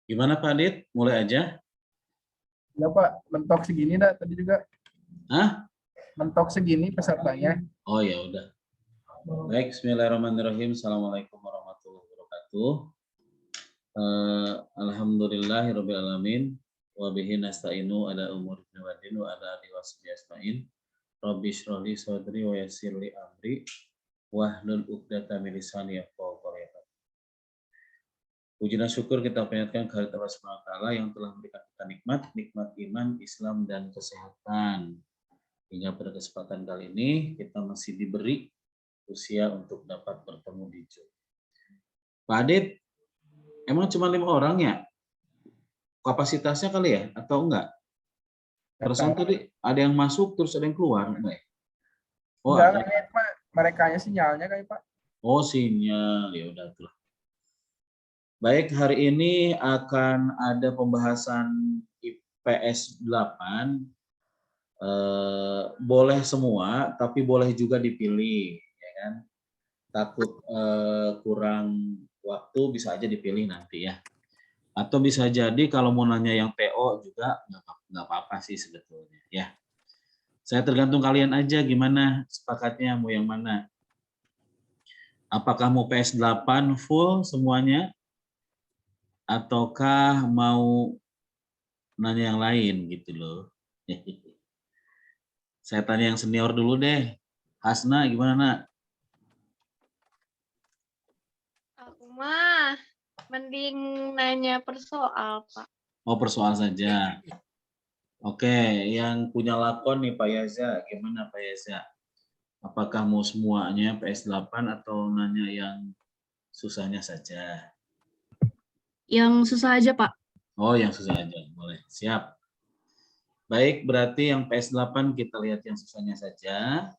Gimana Pak Adit? Mulai aja. Ya Pak, mentok segini dah tadi juga. Hah? Mentok segini pesertanya. Oh ya udah. Baik, bismillahirrahmanirrahim. Assalamualaikum warahmatullahi wabarakatuh. Alhamdulillahirabbil alamin wa bihi nasta'inu ala umuri dunya waddin wa ala alihi washabihi ajmain. Rabbi shrah li sadri wa yassir li amri wahlul 'uqdatam min lisani yafqahu qawli. Puji dan syukur kita panjatkan kehadirat Allah Subhanahu wa taala yang telah memberikan kita nikmat iman, Islam dan kesehatan. Hingga pada kesempatan kali ini kita masih diberi usia untuk dapat bertemu di Zoom. Pak Adit, emang cuma 5 orang ya? Kapasitasnya kali ya atau enggak? Perasaan tadi ada yang masuk terus ada yang keluar enggak? Oh, enggak, Pak. Merekanya sinyalnya kayak Pak. Oh, sinyal. Ya udah tuh. Baik, hari ini akan ada pembahasan IPS 8. Boleh semua, tapi boleh juga dipilih, ya kan? Takut kurang waktu bisa aja dipilih nanti ya. Atau bisa jadi kalau mau nanya yang PO juga nggak apa-apa sih sebetulnya ya. Saya tergantung kalian aja gimana sepakatnya mau yang mana. Apakah mau PS 8 full semuanya? Ataukah mau nanya yang lain gitu loh. Saya tanya yang senior dulu deh. Hasna gimana Nak? Aku mah mending nanya per soal, Pak. Oh, per soal saja. Oke, yang punya lakon nih Pak Yaza, gimana Pak Yaza? Apakah mau semuanya PS8 atau nanya yang susahnya saja? Yang susah aja, Pak. Oh, yang susah aja, boleh. Siap. Baik, berarti yang PS8 kita lihat yang susahnya saja.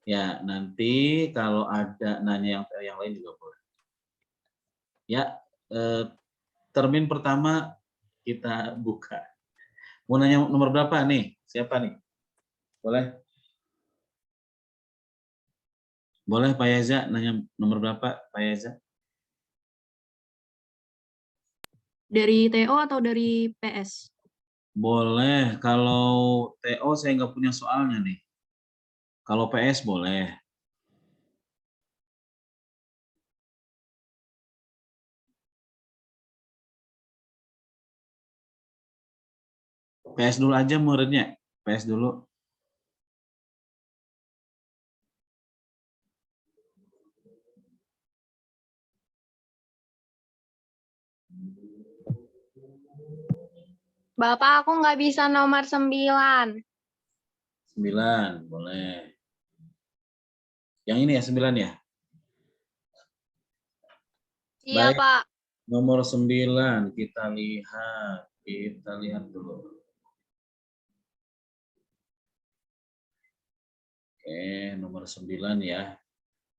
Ya, nanti kalau ada nanya yang lain juga boleh. Ya, termin pertama kita buka. Mau nanya nomor berapa nih? Siapa nih? Boleh? Boleh Pak Yaza nanya nomor berapa Pak Yaza? Dari TO atau dari PS? Boleh, kalau TO saya nggak punya soalnya nih. Kalau PS boleh. PS dulu aja muridnya. PS dulu. Bapak, aku nggak bisa nomor 9. 9, boleh. Yang ini ya 9 ya? Iya, Baik. Pak. Nomor 9 kita lihat. Kita lihat dulu. Oke, nomor 9 ya.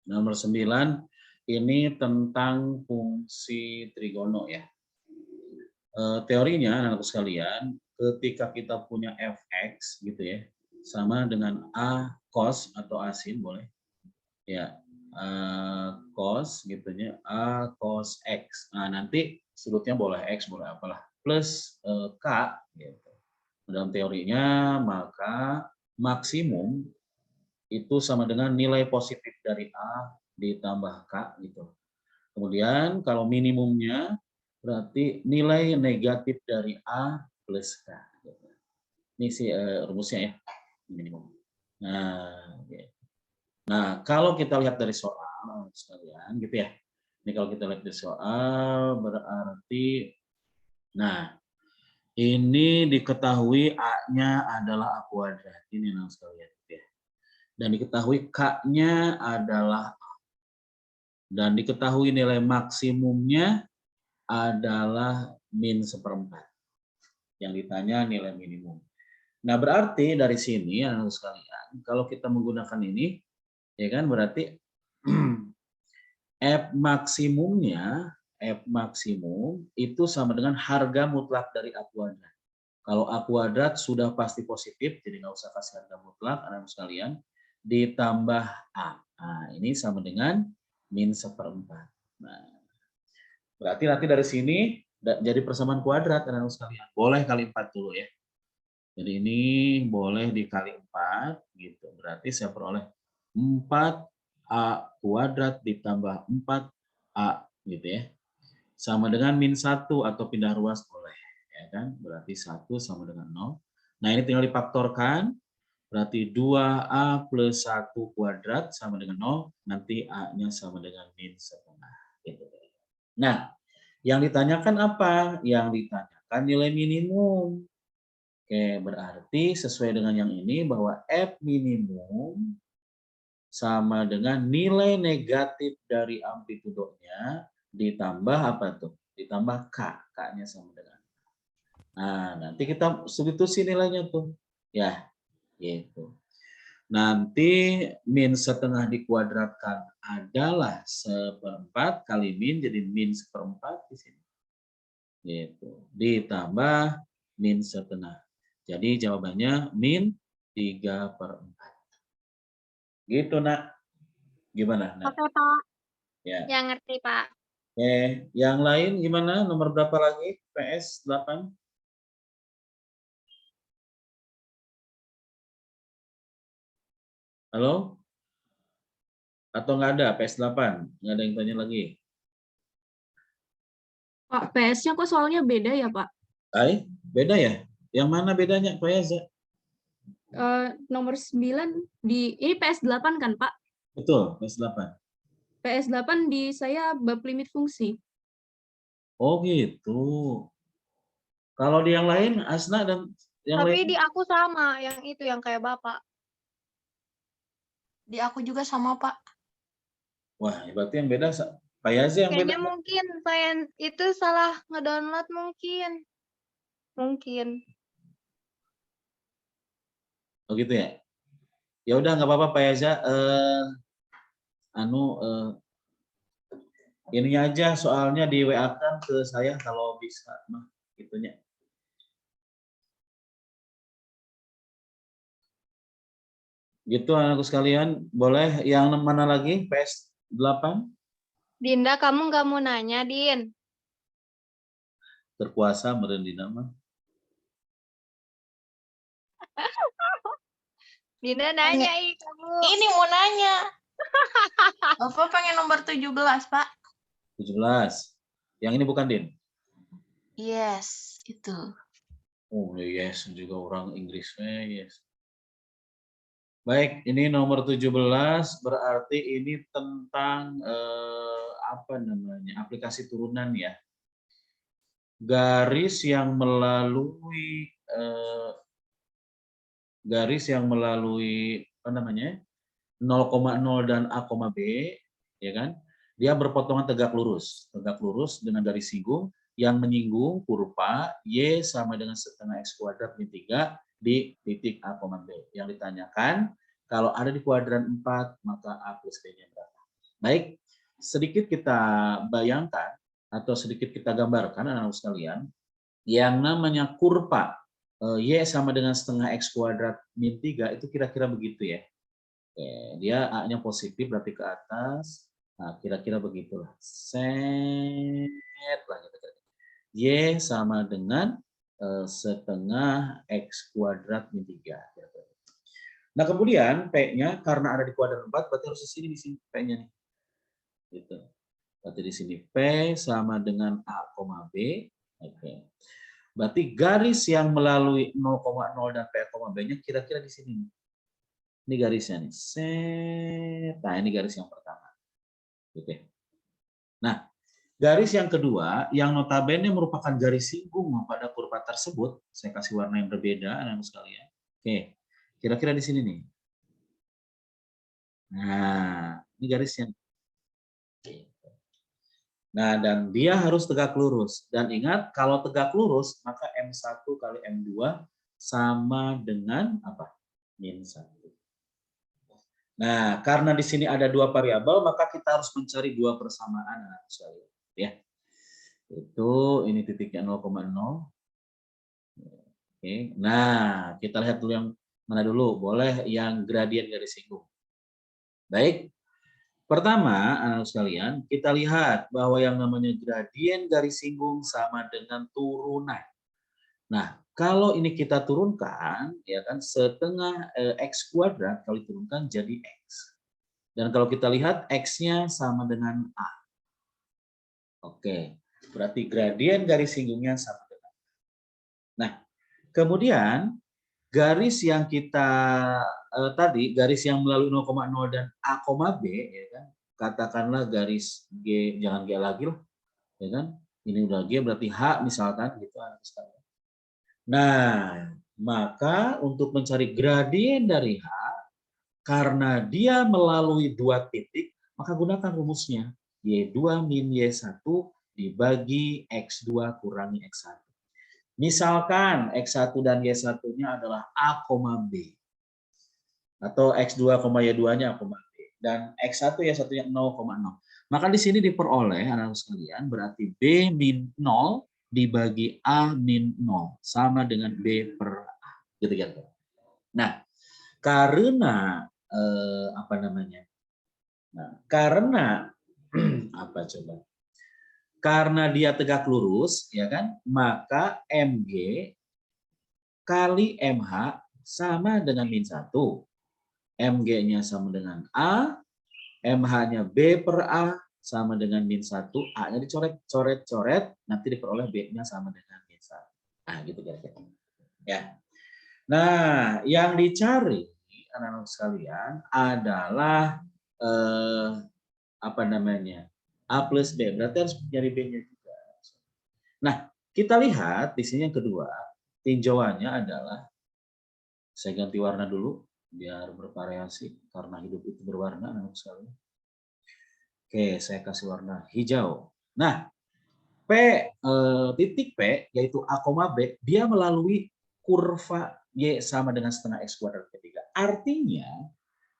Nomor 9 ini tentang fungsi trigono ya. Teorinya anak-anak sekalian, ketika kita punya fx gitu ya, sama dengan a cos atau a sin boleh. Ya, cos gitu ya, a cos x. Nah, nanti sudutnya boleh x, boleh apalah, plus k gitu. Dalam teorinya maka maksimum itu sama dengan nilai positif dari A ditambah K gitu. Kemudian kalau minimumnya berarti nilai negatif dari A plus K. Gitu. Ini sih rumusnya ya, minimum. Nah, gitu. Nah, kalau kita lihat dari soal sekalian gitu ya. Ini kalau kita lihat dari soal berarti, nah ini diketahui A-nya adalah A kuadrat. Ini nah sekalian. Dan diketahui K-nya adalah A. Dan diketahui nilai maksimumnya adalah min 1/4. Yang ditanya nilai minimum. Nah, berarti dari sini anak sekalian, kalau kita menggunakan ini, ya kan berarti F maksimumnya, F maksimum itu sama dengan harga mutlak dari A kuadrat. Kalau A kuadrat sudah pasti positif, jadi nggak usah kasih harga mutlak, anak-anak sekalian. Ditambah A. Nah, ini sama dengan min 1/4. Nah, berarti nanti dari sini jadi persamaan kuadrat, anak-anak sekalian. Boleh kali 4 dulu ya. Jadi ini boleh dikali 4, gitu. Berarti saya peroleh 4A kuadrat ditambah 4A, gitu ya. Sama dengan min 1 atau pindah ruas boleh. Ya kan? Berarti 1 sama dengan 0. Nah, ini tinggal difaktorkan. Berarti 2A plus 1 kuadrat sama dengan 0. Nanti A-nya sama dengan min 1/2. Gitu. Nah, yang ditanyakan apa? Yang ditanyakan nilai minimum. Oke, berarti sesuai dengan yang ini bahwa F minimum sama dengan nilai negatif dari amplitudonya ditambah apa tuh? Ditambah K. K-nya sama dengan. Nah, nanti kita substitusi nilainya tuh. Ya, gitu. Nanti min 1/2 dikuadratkan adalah 1/4 kali min, jadi min 1/4 di sini. Gitu. Ditambah min 1/2. Jadi jawabannya min 3/4. Gitu, Nak. Gimana, Nak? Oke, Pak. Ya. Ya, ngerti, Pak. Oke, yang lain gimana? Nomor berapa lagi? PS 8? Halo? Atau nggak ada PS 8? Nggak ada yang tanya lagi? Pak, PS-nya kok soalnya beda ya, Pak? Beda ya? Yang mana bedanya, Pak Yaza? Nomor 9 ini PS8 kan, Pak? Betul, PS 8. PS8 di saya bab limit fungsi. Oh gitu. Kalau di yang lain, Asna dan yang Tapi lain? di aku sama, yang itu yang kayak Bapak. Di aku juga sama, Pak. Wah, berarti yang beda Pak Yaza yang beda. Kayaknya mungkin saya itu salah ngedownload mungkin. Mungkin. Oh gitu ya? Ya udah nggak apa-apa Pak Yaza. Ininya aja soalnya di WA-kan ke saya kalau bisa mah gitunya. Gitu anakku sekalian, boleh yang mana lagi? PS 8? Dinda, kamu nggak mau nanya, Din? Terkuasa merendina mah. Dinda nanya, kamu. Ini mau nanya. Bapak pengen nomor 17, Pak. 17. Yang ini bukan Din? Yes, itu. Oh yes, juga orang Inggrisnya yes. Baik, ini nomor 17 berarti ini tentang apa namanya? Aplikasi turunan ya. Garis yang melalui apa namanya? 0,0 dan A, B, ya kan? Dia berpotongan tegak lurus dengan garis singgung yang menyinggung kurva Y sama dengan setengah X kuadrat min 3 di titik A, B. Yang ditanyakan, kalau ada di kuadran 4, maka A plus B-nya berapa? Baik, sedikit kita bayangkan atau sedikit kita gambarkan anak-anak sekalian, yang namanya kurva Y sama dengan setengah X kuadrat min 3 itu kira-kira begitu ya. Oke, dia A-nya positif berarti ke atas. Nah, kira-kira begitulah. Set lah gitu. Y sama dengan setengah X kuadrat min 3. Nah, kemudian P-nya karena ada di kuadran 4 berarti harus di sini P-nya nih. Gitu. Berarti di sini P sama dengan A, B. Oke. Berarti garis yang melalui 0,0 dan P, B-nya kira-kira di sini. Ini garisnya nih. Set. Nah, ini garis yang pertama. Oke. Nah, garis yang kedua yang notabene merupakan garis singgung pada kurva tersebut, saya kasih warna yang berbeda anak-anak sekalian. Oke. Kira-kira di sini nih. Nah, ini garisnya. Nah, dan dia harus tegak lurus. Dan ingat, kalau tegak lurus, maka M1 kali M2 sama dengan apa? Min 1. Nah, karena di sini ada dua variabel, maka kita harus mencari dua persamaan. Ya. Itu ini titiknya 0,0. Oke. Nah, kita lihat dulu yang mana dulu? Boleh yang gradien garis singgung. Baik. Pertama, anak sekalian, kita lihat bahwa yang namanya gradien garis singgung sama dengan turunan. Nah, kalau ini kita turunkan, ya kan, setengah X kuadrat kalau diturunkan jadi X. Dan kalau kita lihat X-nya sama dengan A. Oke, berarti gradien garis singgungnya sama dengan. Nah, kemudian garis yang kita tadi, garis yang melalui 0,0 dan A, B, ya kan, katakanlah garis G, jangan G lagi lah, ya kan, ini udah G berarti H misalkan, gitu. Nah, maka untuk mencari gradien dari H, karena dia melalui 2 titik, maka gunakan rumusnya. Y2 min Y1 dibagi X2 kurangi X1. Misalkan X1 dan Y1-nya adalah A, B. Atau X2, Y2-nya A, B. Dan X1, Y1-nya 0,0. Maka di sini diperoleh, anak sekalian, berarti B min 0 dibagi A min 0. Sama dengan B per A. Gitu kan. Nah, karena, apa namanya? Nah, karena, apa coba? Karena dia tegak lurus, ya kan, maka MG kali MH sama dengan min 1. MG-nya sama dengan A, MH-nya B per A sama dengan min 1, A-nya dicoret-coret, nanti diperoleh B-nya sama dengan min 1. Nah, gitu kira-kira. Ya. Nah, yang dicari anak-anak sekalian adalah apa namanya? A plus B, berarti harus nyari B-nya juga. Nah, kita lihat di sini yang kedua, tinjauannya adalah, saya ganti warna dulu biar bervariasi karena hidup itu berwarna anak sekalian. Oke, saya kasih warna hijau. Nah, titik P yaitu A, B, dia melalui kurva Y sama dengan setengah X kuadrat ketiga. Artinya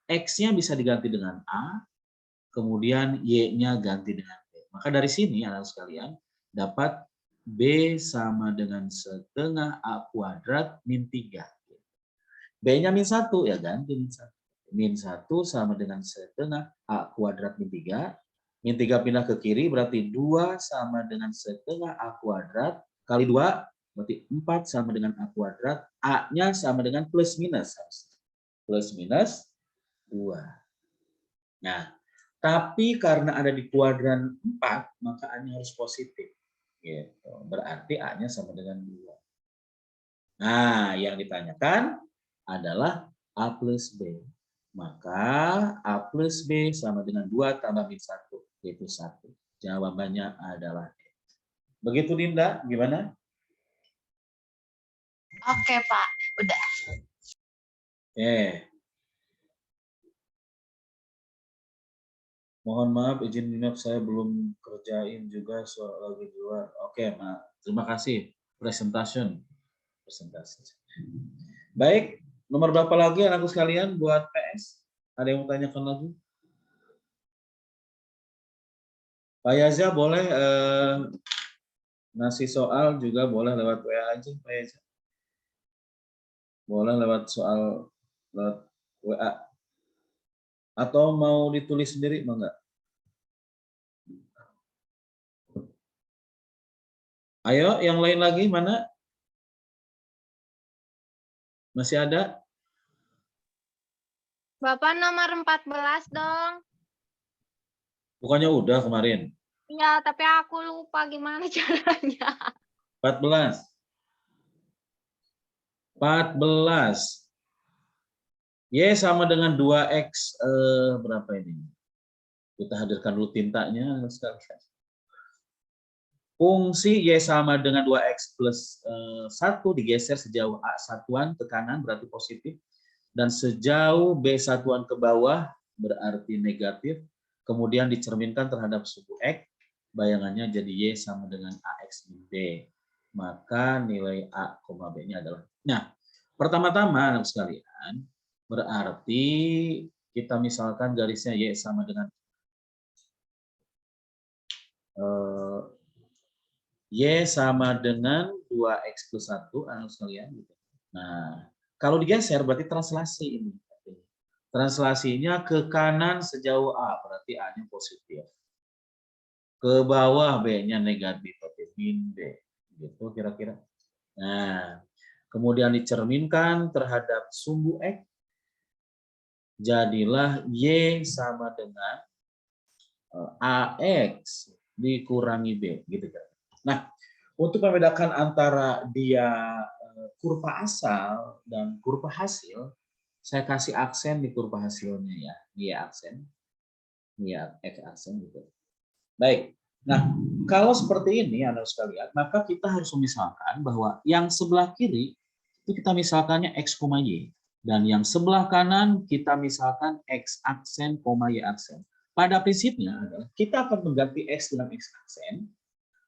X-nya bisa diganti dengan A, kemudian Y-nya ganti dengan B. Maka dari sini anak sekalian dapat B sama dengan setengah A kuadrat min 3. B-nya min 1 ya ganti min 1. Min 1 sama dengan setengah A kuadrat min 3. Min 3 pindah ke kiri berarti 2 sama dengan setengah A kuadrat kali 2 berarti 4 sama dengan A kuadrat. A-nya sama dengan plus minus. Plus minus 2. Nah, tapi karena ada di kuadran 4, maka A-nya harus positif. Gitu. Berarti A-nya sama dengan 2. Nah, yang ditanyakan adalah A plus B. Maka A plus B sama dengan 2 tambah min 1, yaitu 1. Jawabannya adalah D. Begitu Dinda, gimana? Oke, Pak. Udah. Mohon maaf, izin minap saya belum kerjain juga soal lagi di luar. Oke, terima kasih. Presentasi. Baik, nomor berapa lagi anakku sekalian buat PS? Ada yang mau tanyakan lagi? Pak Yaza boleh ngasih soal juga boleh lewat WA aja Pak Yaza. Boleh lewat soal lewat WA. Atau mau ditulis sendiri mau enggak? Ayo, yang lain lagi mana? Masih ada? Bapak nomor 14 dong. Bukannya udah kemarin? Iya, tapi aku lupa gimana caranya. 14. 14. Y sama dengan 2X, berapa ini? Kita hadirkan dulu tintanya. Fungsi Y sama dengan 2X plus 1 digeser sejauh A satuan ke kanan berarti positif. Dan sejauh B satuan ke bawah berarti negatif. Kemudian dicerminkan terhadap suku X. Bayangannya jadi Y sama dengan AX min B. Maka nilai A, B-nya adalah. Nah, pertama-tama anak sekalian, berarti kita misalkan garisnya Y sama dengan Y sama dengan 2x plus 1, anak sekalian. Gitu. Nah, kalau digeser berarti translasi ini. Translasinya ke kanan sejauh A, berarti A-nya positif. Ke bawah B-nya negatif, berarti min B. Gitu kira-kira. Nah, kemudian dicerminkan terhadap sumbu X, jadilah Y sama dengan AX dikurangi B. Gitu kan. Nah, untuk membedakan antara dia kurva asal dan kurva hasil, saya kasih aksen di kurva hasilnya ya. Dia aksen. Dia X aksen gitu. Baik. Nah, kalau seperti ini Anda sekalian, maka kita harus memisalkan bahwa yang sebelah kiri itu kita misalkannya X, Y. Dan yang sebelah kanan kita misalkan X aksen, Y aksen. Pada prinsipnya adalah kita akan mengganti X dengan X aksen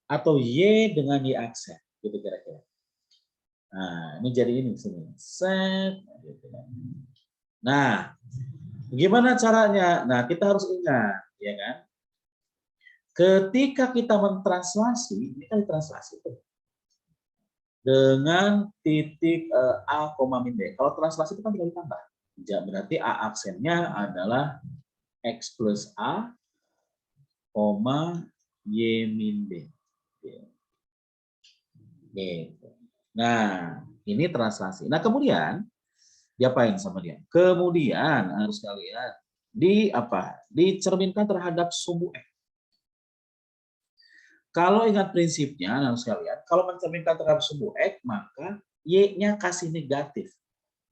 atau Y dengan Y aksen. Gitu kira-kira. Nah, ini jadi ini sini. Set. Nah, gimana caranya? Nah, kita harus ingat, ya kan? Ketika kita mentranslasi, ini kan translasi tuh, dengan titik A, min B. Kalau translasi itu kan tinggal ditambah. Berarti A aksennya adalah X plus A, Y min B. Gitu. Nah, ini translasi. Nah, kemudian diapain sama dia? Kemudian harus kalian dicerminkan terhadap sumbu X. Kalau ingat prinsipnya, anak sekalian, kalau mencerminkan terhadap sumbu X, maka Y-nya kasih negatif.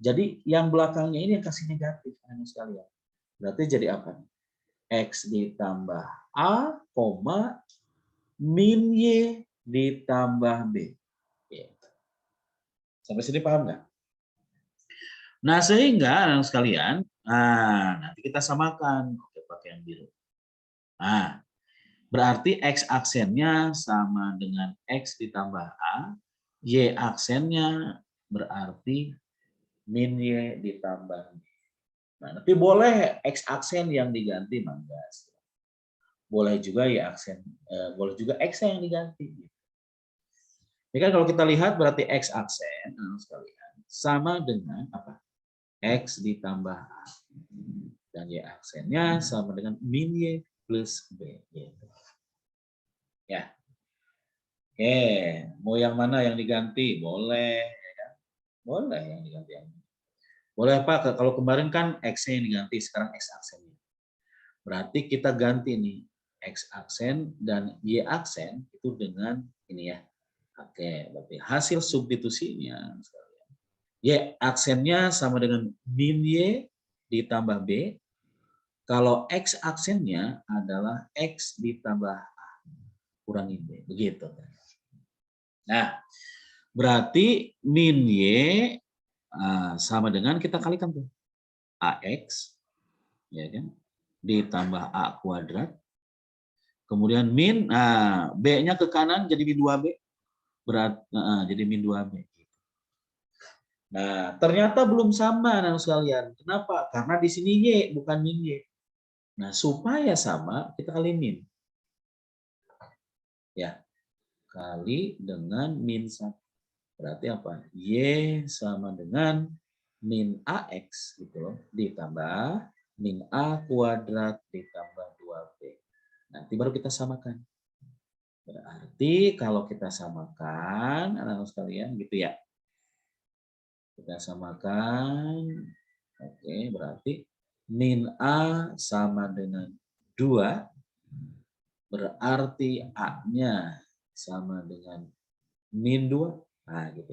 Jadi yang belakangnya ini yang kasih negatif, anak sekalian. Berarti jadi apa? X ditambah A, min Y ditambah B. Sampai sini paham nggak? Nah, sehingga anak sekalian, nanti kita samakan pakai yang biru. Nah, berarti X aksennya sama dengan X ditambah A, Y aksennya berarti min Y ditambah B. Nah, tapi boleh X aksen yang diganti, mangga. Boleh juga Y aksen, boleh juga X yang diganti. Ini kan kalau kita lihat berarti X aksen, sekalian, sama dengan apa? X ditambah A. Dan Y aksennya sama dengan min Y plus B. Gitu. Ya. Oke, mau yang mana yang diganti? Boleh, ya kan? Boleh yang diganti. Boleh Pak, kalau kemarin kan X-nya yang diganti, sekarang X aksennya. Berarti kita ganti nih, X aksen dan Y aksen itu dengan ini ya. Oke, berarti hasil substitusinya. Y aksennya sama dengan min Y ditambah B. Kalau X aksennya adalah X ditambah A kurangi B. Begitu. Nah, berarti min Y sama dengan kita kalikan tuh. AX, ya kan? Ditambah A kuadrat. Kemudian min, B-nya ke kanan jadi min 2B. Jadi min 2B. Nah, ternyata belum sama anak sekalian. Kenapa? Karena di sini Y, bukan min Y. Nah, supaya sama, kita kali min. Ya, kali dengan min 1. Berarti apa? Y sama dengan min AX, gitu loh, ditambah min A kuadrat ditambah 2B. Nanti baru kita samakan. Berarti kalau kita samakan, anak-anak sekalian, gitu ya. Kita samakan, oke, berarti min A sama dengan 2, berarti A-nya sama dengan min 2. Nah, gitu.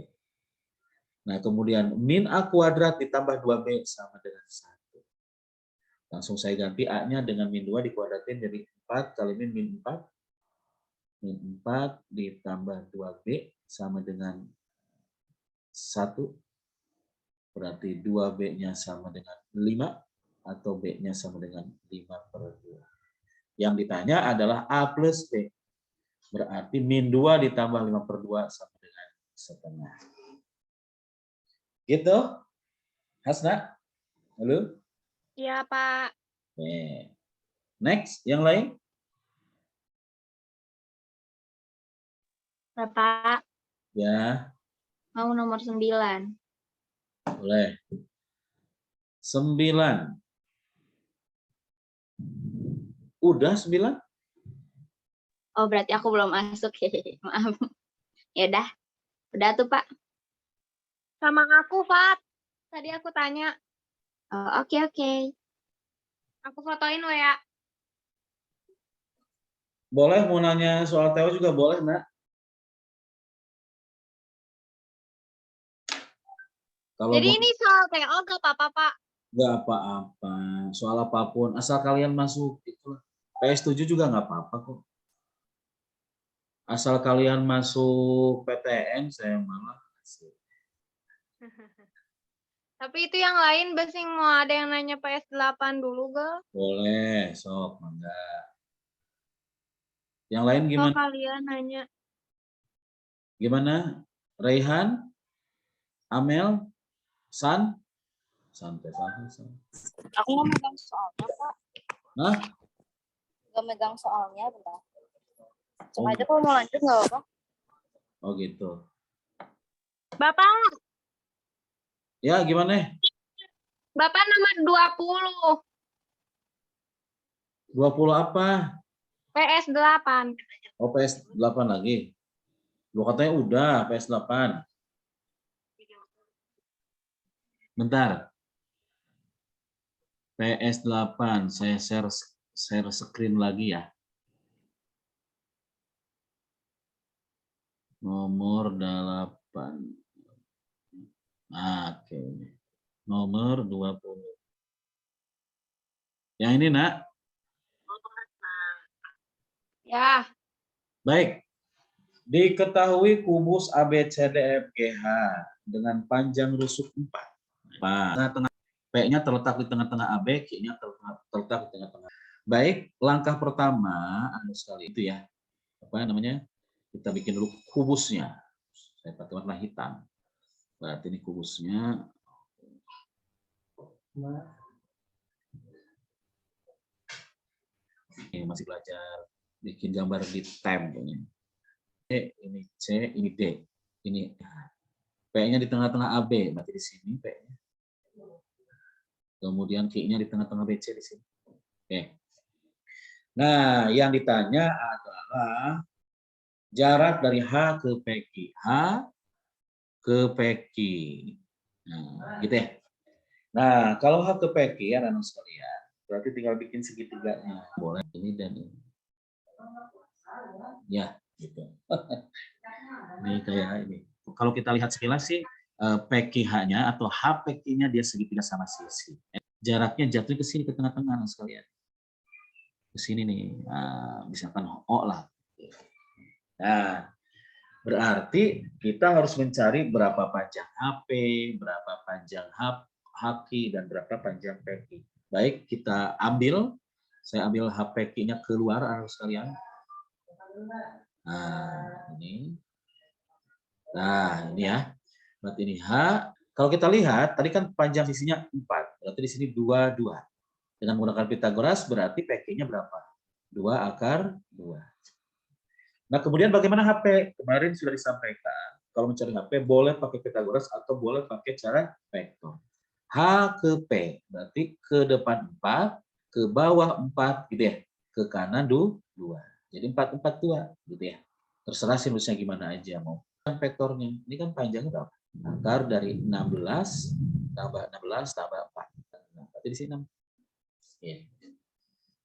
Nah, kemudian min A kuadrat ditambah 2B sama dengan 1. Langsung saya ganti A-nya dengan min 2 dikuadratin jadi 4 kali min 4. Min 4 ditambah 2B sama dengan 1. Berarti 2B-nya sama dengan 5 atau B-nya sama dengan 5/2. Yang ditanya adalah A plus B. Berarti min 2 ditambah 5/2 sama dengan setengah. Gitu? Hasna? Halo? Iya, Pak. Oke. Next, yang lain? Bapak. Ya, Mau nomor 9. boleh. 9. Udah 9? Oh, berarti aku belum masuk. Maaf. Ya udah tuh, Pak. Sama aku, Fat. Tadi aku tanya. Oh, oke. Aku fotoin lo ya. Boleh mau nanya soal Teo juga boleh, Nak. Kalau Jadi mau ini soal TO gak apa-apa, Pak? nggak apa-apa, soal apapun, asal kalian masuk itu PS7 juga nggak apa-apa kok. Asal kalian masuk PTN, saya malah asik. Tapi itu yang lain, Basing mau ada yang nanya PS8 dulu, Gal? Boleh, sok, enggak. Yang lain Oh, gimana? kalian nanya. Gimana? Raihan, Amel, San? Santai. Aku nggak megang soalnya, Pak. Hah? Nggak megang soalnya, bentar. Oh, Cuma aja kalau mau lanjut nggak apa-apa. oh gitu. Bapak Ya gimana? nomor 20. 20 apa? PS8. Oh PS8 lagi. Lu katanya udah PS8. Bentar. PS8, saya share screen lagi ya. Nomor 8. Oke. Nomor 20. Yang ini, Nak. Ya. Baik. Diketahui kubus ABCDFGH dengan panjang rusuk 4. Tengah-tengah P-nya terletak di tengah-tengah AB, Q-nya terletak di tengah-tengah. Baik, langkah pertama anu sekali itu ya. Apa namanya? Kita bikin dulu kubusnya. Saya pakai warna hitam. Berarti ini kubusnya. Ini masih belajar bikin gambar di tem kayaknya. Ini C, ini D. Ini P-nya di tengah-tengah AB, berarti di sini P-nya. Kemudian Q-nya di tengah-tengah BC di sini. Oke. Nah, yang ditanya adalah jarak dari H ke PQ. H ke PQ. Nah, gitu ya. Nah, kalau H ke PQ ya anak sekalian, berarti tinggal bikin segitiganya. Boleh ini dan ini. Ya, gitu. Ini kayak ini. Kalau kita lihat sekilas sih PQH-nya atau H PQ-nya dia segitiga sama sisi. Jaraknya jatuh ke sini ke tengah-tengah anak sekalian. Ke sini nih. Nah, misalkan O lah. Nah, berarti kita harus mencari berapa panjang HP, berapa panjang HQ, dan berapa panjang PQ. Baik, kita ambil. Saya ambil HPQ-nya keluar anak sekalian. Nah, ini. Nah, ini ya. Berarti ini H. Kalau kita lihat, tadi kan panjang sisinya 4. Berarti di sini 2, 2. Dengan menggunakan Pitagoras, berarti PQ-nya berapa? 2 akar 2. Nah, kemudian bagaimana HP? Kemarin sudah disampaikan. Kalau mencari HP, boleh pakai Pitagoras atau boleh pakai cara vektor. H ke P, berarti ke depan 4, ke bawah 4, gitu ya. Ke kanan 2. Jadi 4, 4, 2, gitu ya. Terserah sinusnya gimana aja mau. Vektornya, ini kan panjangnya berapa? Akar dari 16 tambah 16 tambah 4. Nah, berarti di sini 6. Ya.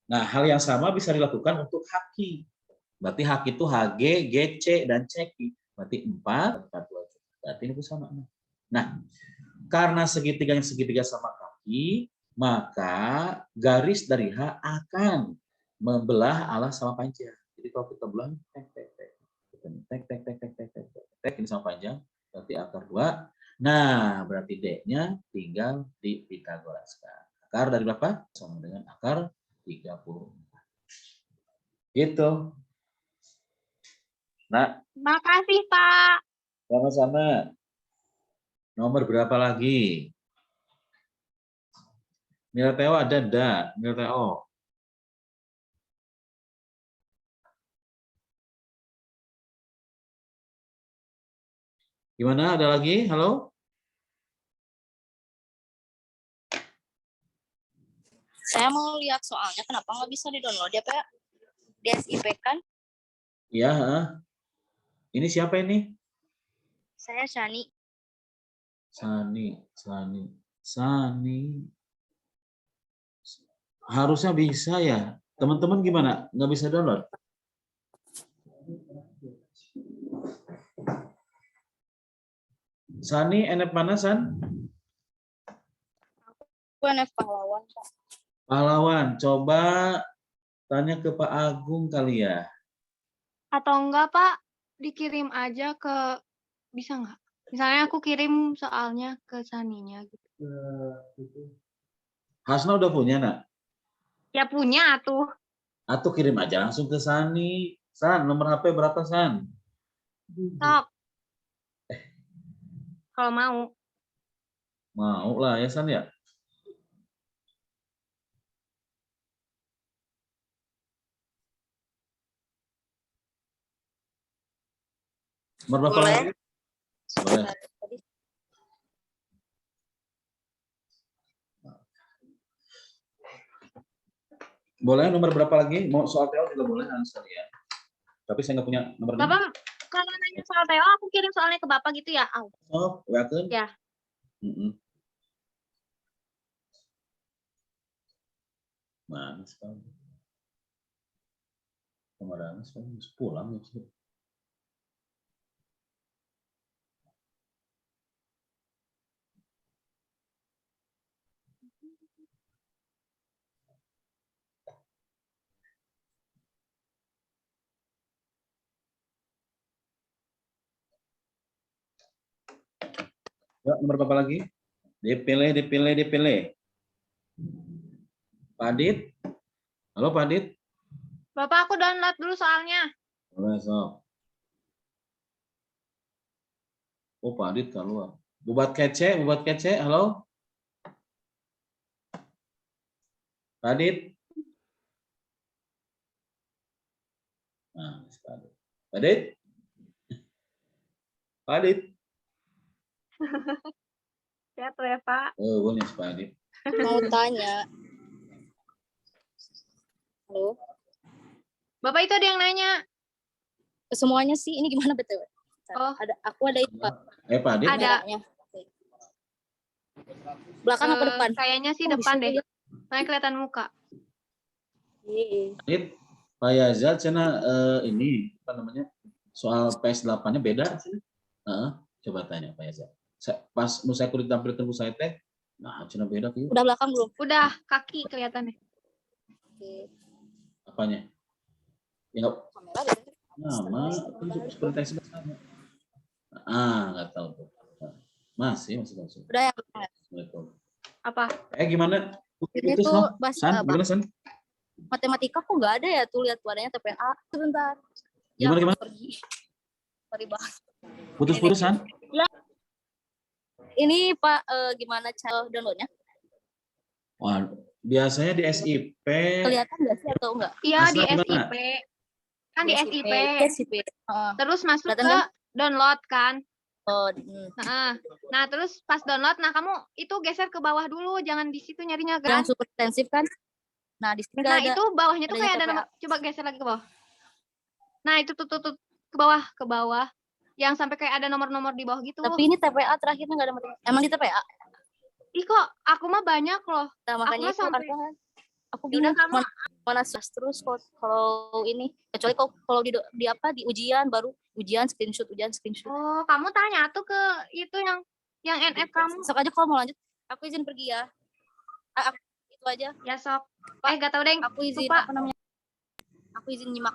Nah, hal yang sama bisa dilakukan untuk HQ. Berarti HQ itu HG, GC, dan CQ. Berarti 4, 4, 2. Berarti ini sama. Nah, karena segitiganya segitiga sama kaki, maka garis dari H akan membelah alas sama panjang. Jadi kalau kita belah, tek, ini sama panjang, berarti akar 2. Nah, berarti D-nya tinggal di Pitagoras. Akar dari berapa? Sama dengan akar 30. Gitu. Nah, Makasih, Pak. sama-sama. Nomor berapa lagi? Nilai TO ada enggak? Nilai TO. Gimana? Ada lagi? Halo? Saya mau lihat soalnya, kenapa nggak bisa di-download ya, Pak? Di SIP kan? Iya. Ini siapa ini? Saya Shani. Sani. Harusnya bisa ya. Teman-teman gimana? Nggak bisa download? Sani, NF mana, San? Aku NF Pahlawan, Pak. Pahlawan. Coba tanya ke Pak Agung kali ya. Atau enggak, Pak, dikirim aja ke, bisa nggak? Misalnya aku kirim soalnya ke Saninya gitu. Hasna udah punya, nak? Ya punya tuh. Atau kirim aja langsung ke Sani. San, nomor HP berapa, San? Sok. Kalau mau. Mau lah ya, San ya? Nomor berapa Boleh. lagi? Boleh. Boleh, nomor berapa lagi? Mau soal TO juga boleh, sekali ya. Tapi saya nggak punya nomor ini. Bapak, kalau nanya soal TO, aku kirim soalnya ke Bapak gitu ya? Au. Oh, welcome. Ya. Mana sekali. Kemarin sekali pulang ya. Ya, nomor berapa lagi? Dipilih. Pak Adit? Halo Pak Adit? Bapak, aku download dulu soalnya. Boleh, sok. Oh, Pak Adit keluar. Bubat kece, halo? Pak Adit? Nah, Pak Adit. Pak Adit? Pak Adit? Ya tuh ya, Pak. Oh, boleh Pak Adit. Mau tanya. Halo? Bapak itu ada yang nanya. Ke semuanya sih, ini gimana BTW? Oh. Aku ada itu, Pak. Pak Adit? Ada. Merahnya. Belakang apa depan? Kayaknya sih Oh, depan di situ deh. ya. Soalnya kelihatan muka. Iya. Adit, Pak Yazal, cina ini apa namanya? Soal PS8-nya beda sini. Coba tanya Pak Yazal. Pas mau saya kulit tampilkan bu saya teh, nah cina beda tuh. Udah belakang belum? Udah, kaki kelihatannya. Oke. Apanya? Ya, Kamera beda. nama seperti yang sebelumnya. Nggak tahu tuh. Masih langsung. Udah ya. Assalamualaikum. Apa? Gimana? Ini Putus, tuh no? San, gimana San? matematika kok nggak ada ya tuh, lihat adanya TPA. Sebentar. Gimana? Pergi. Sorry banget. Putus-putus San? Ini Pak, gimana cara downloadnya? Wah, biasanya di SIP. Kelihatan nggak sih atau enggak? Iya, di Hasna gimana? SIP. Kan di SIP. SIP. Terus masuk Kelihatan ke kan? download kan. Oh, Nah, terus pas download, nah kamu itu geser ke bawah dulu, jangan di situ nyarinya yang kan. super intensif kan? Nah, di sini Nah, nggak ada. itu bawahnya tuh kayak ada TPA. nomor, coba geser lagi ke bawah. Nah, itu tuh ke bawah. Yang sampai kayak ada nomor-nomor di bawah gitu. Tapi ini TPA terakhirnya nggak ada matematika. Emang di TPA? Ih kok aku mah banyak loh. Nah, makanya mah sampai- aku Yaudah, bingung kamu- mana terus kalau ini, kecuali kalau di apa di ujian baru ujian screenshot. Oh, kamu tanya tuh ke itu yang NF kamu. Sok aja kalau mau lanjut, aku izin pergi ya. Itu aja. Ya sok. Gak tau deh. Aku izin Lupa. apa namanya? Aku izin nyimak.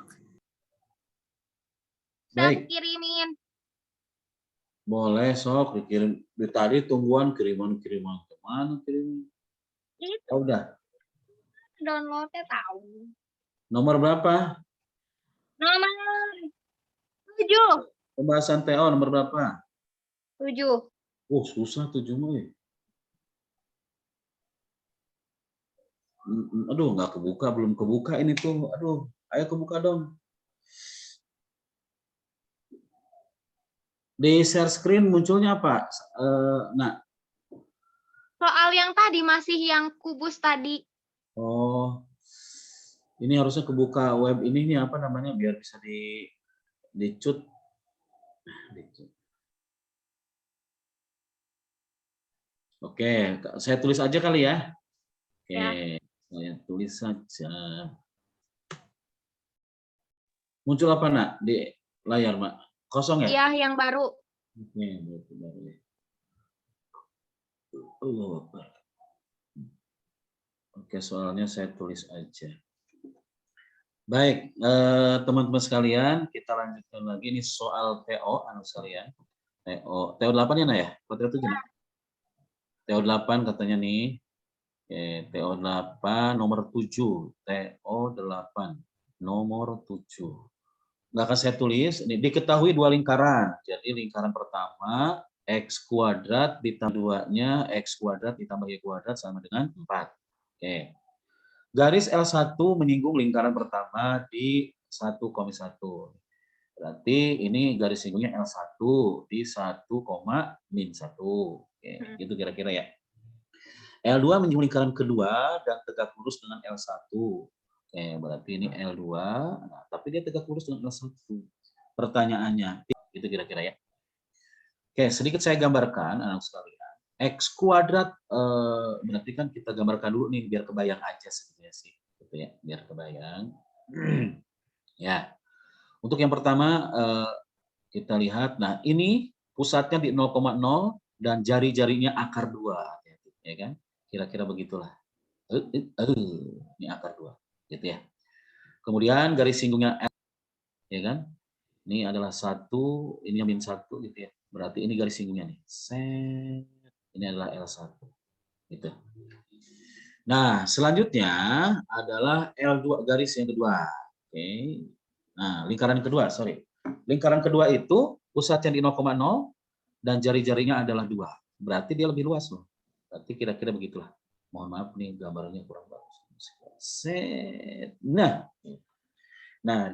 Udah Baik. aku kirimin. Boleh sok dikirim. Dari tadi tungguan kiriman kemana kiriman? Itu Oh, udah. downloadnya tahu. Nomor berapa? Nomor 7. Pembahasan TO nomor berapa? 7. Susah 7 mah. Aduh, nggak kebuka, belum kebuka ini tuh. Aduh, ayo kebuka dong. Di share screen munculnya apa? Nah, Soal yang tadi masih yang kubus tadi. oh, ini harusnya kebuka web ini nih apa namanya biar bisa dicut. Oke, saya tulis aja kali ya. Oke, Ya. saya tulis saja. Muncul apa nak di layar, Mak? Kosong ya? Iya, yang baru. Oke, baru ya. Oke, soalnya saya tulis aja. Baik, teman-teman sekalian, kita lanjutkan lagi ini soal TO, anak sekalian. TO 8 ya, Nak ya? Atau TO 7, Nak? TO 8 katanya nih. Oke, TO 8 nomor 7. TO 8 nomor 7. Nggak akan saya tulis, ini diketahui dua lingkaran. Jadi lingkaran pertama, X kuadrat ditambah 2-nya, X kuadrat ditambah Y kuadrat sama dengan 4. Oke. Garis L1 menyinggung lingkaran pertama di 1,1. Berarti ini garis singgungnya L1 di 1,-1. Oke, gitu kira-kira ya. L2 menyinggung lingkaran kedua dan tegak lurus dengan L1. Oke, berarti ini L2, nah, tapi dia tegak lurus dengan L1. Pertanyaannya, itu kira-kira ya. Oke, sedikit saya gambarkan, anak sekalian. X kuadrat, berarti kan kita gambarkan dulu nih, biar kebayang aja sebenarnya sih. Gitu ya, biar kebayang. Ya, untuk yang pertama, kita lihat, nah ini pusatnya di 0,0 dan jari-jarinya akar 2. Ya kan? Kira-kira begitulah. Ini akar 2. Gitu ya. Kemudian garis singgungnya L, ya kan? Ini adalah 1, ini min 1 gitu ya. Berarti ini garis singgungnya nih. Set. Ini adalah L1. Gitu. Nah, selanjutnya adalah L2 garis yang kedua. Oke. Nah, lingkaran kedua, sorry. Lingkaran kedua itu pusatnya di 0,0 dan jari-jarinya adalah 2. Berarti dia lebih luas loh. Berarti kira-kira begitulah. Mohon maaf nih gambarnya kurang bagus. Set. Nah,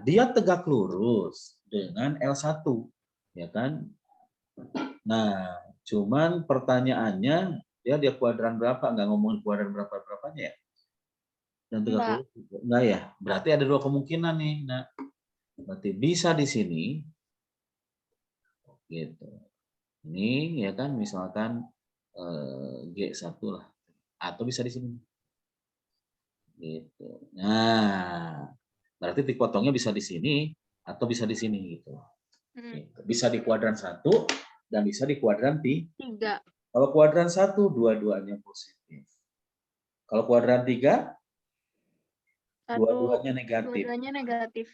dia tegak lurus dengan L1, ya kan? Nah, cuman pertanyaannya dia kuadran berapa? Nggak ngomongin kuadran berapa-berapanya ya? Dan tegak lurus enggak ya? Berarti ada dua kemungkinan nih. Nah, berarti bisa di sini, gitu. Ini ya kan, misalkan G1 lah, atau bisa di sini. Gitu. Nah, berarti titik potongnya bisa di sini atau bisa di sini gitu. Gitu. Bisa di kuadran 1 dan bisa di kuadran 3. Kalau kuadran 1 dua-duanya positif. Kalau kuadran 3 dua-duanya negatif. Dua-duanya negatif.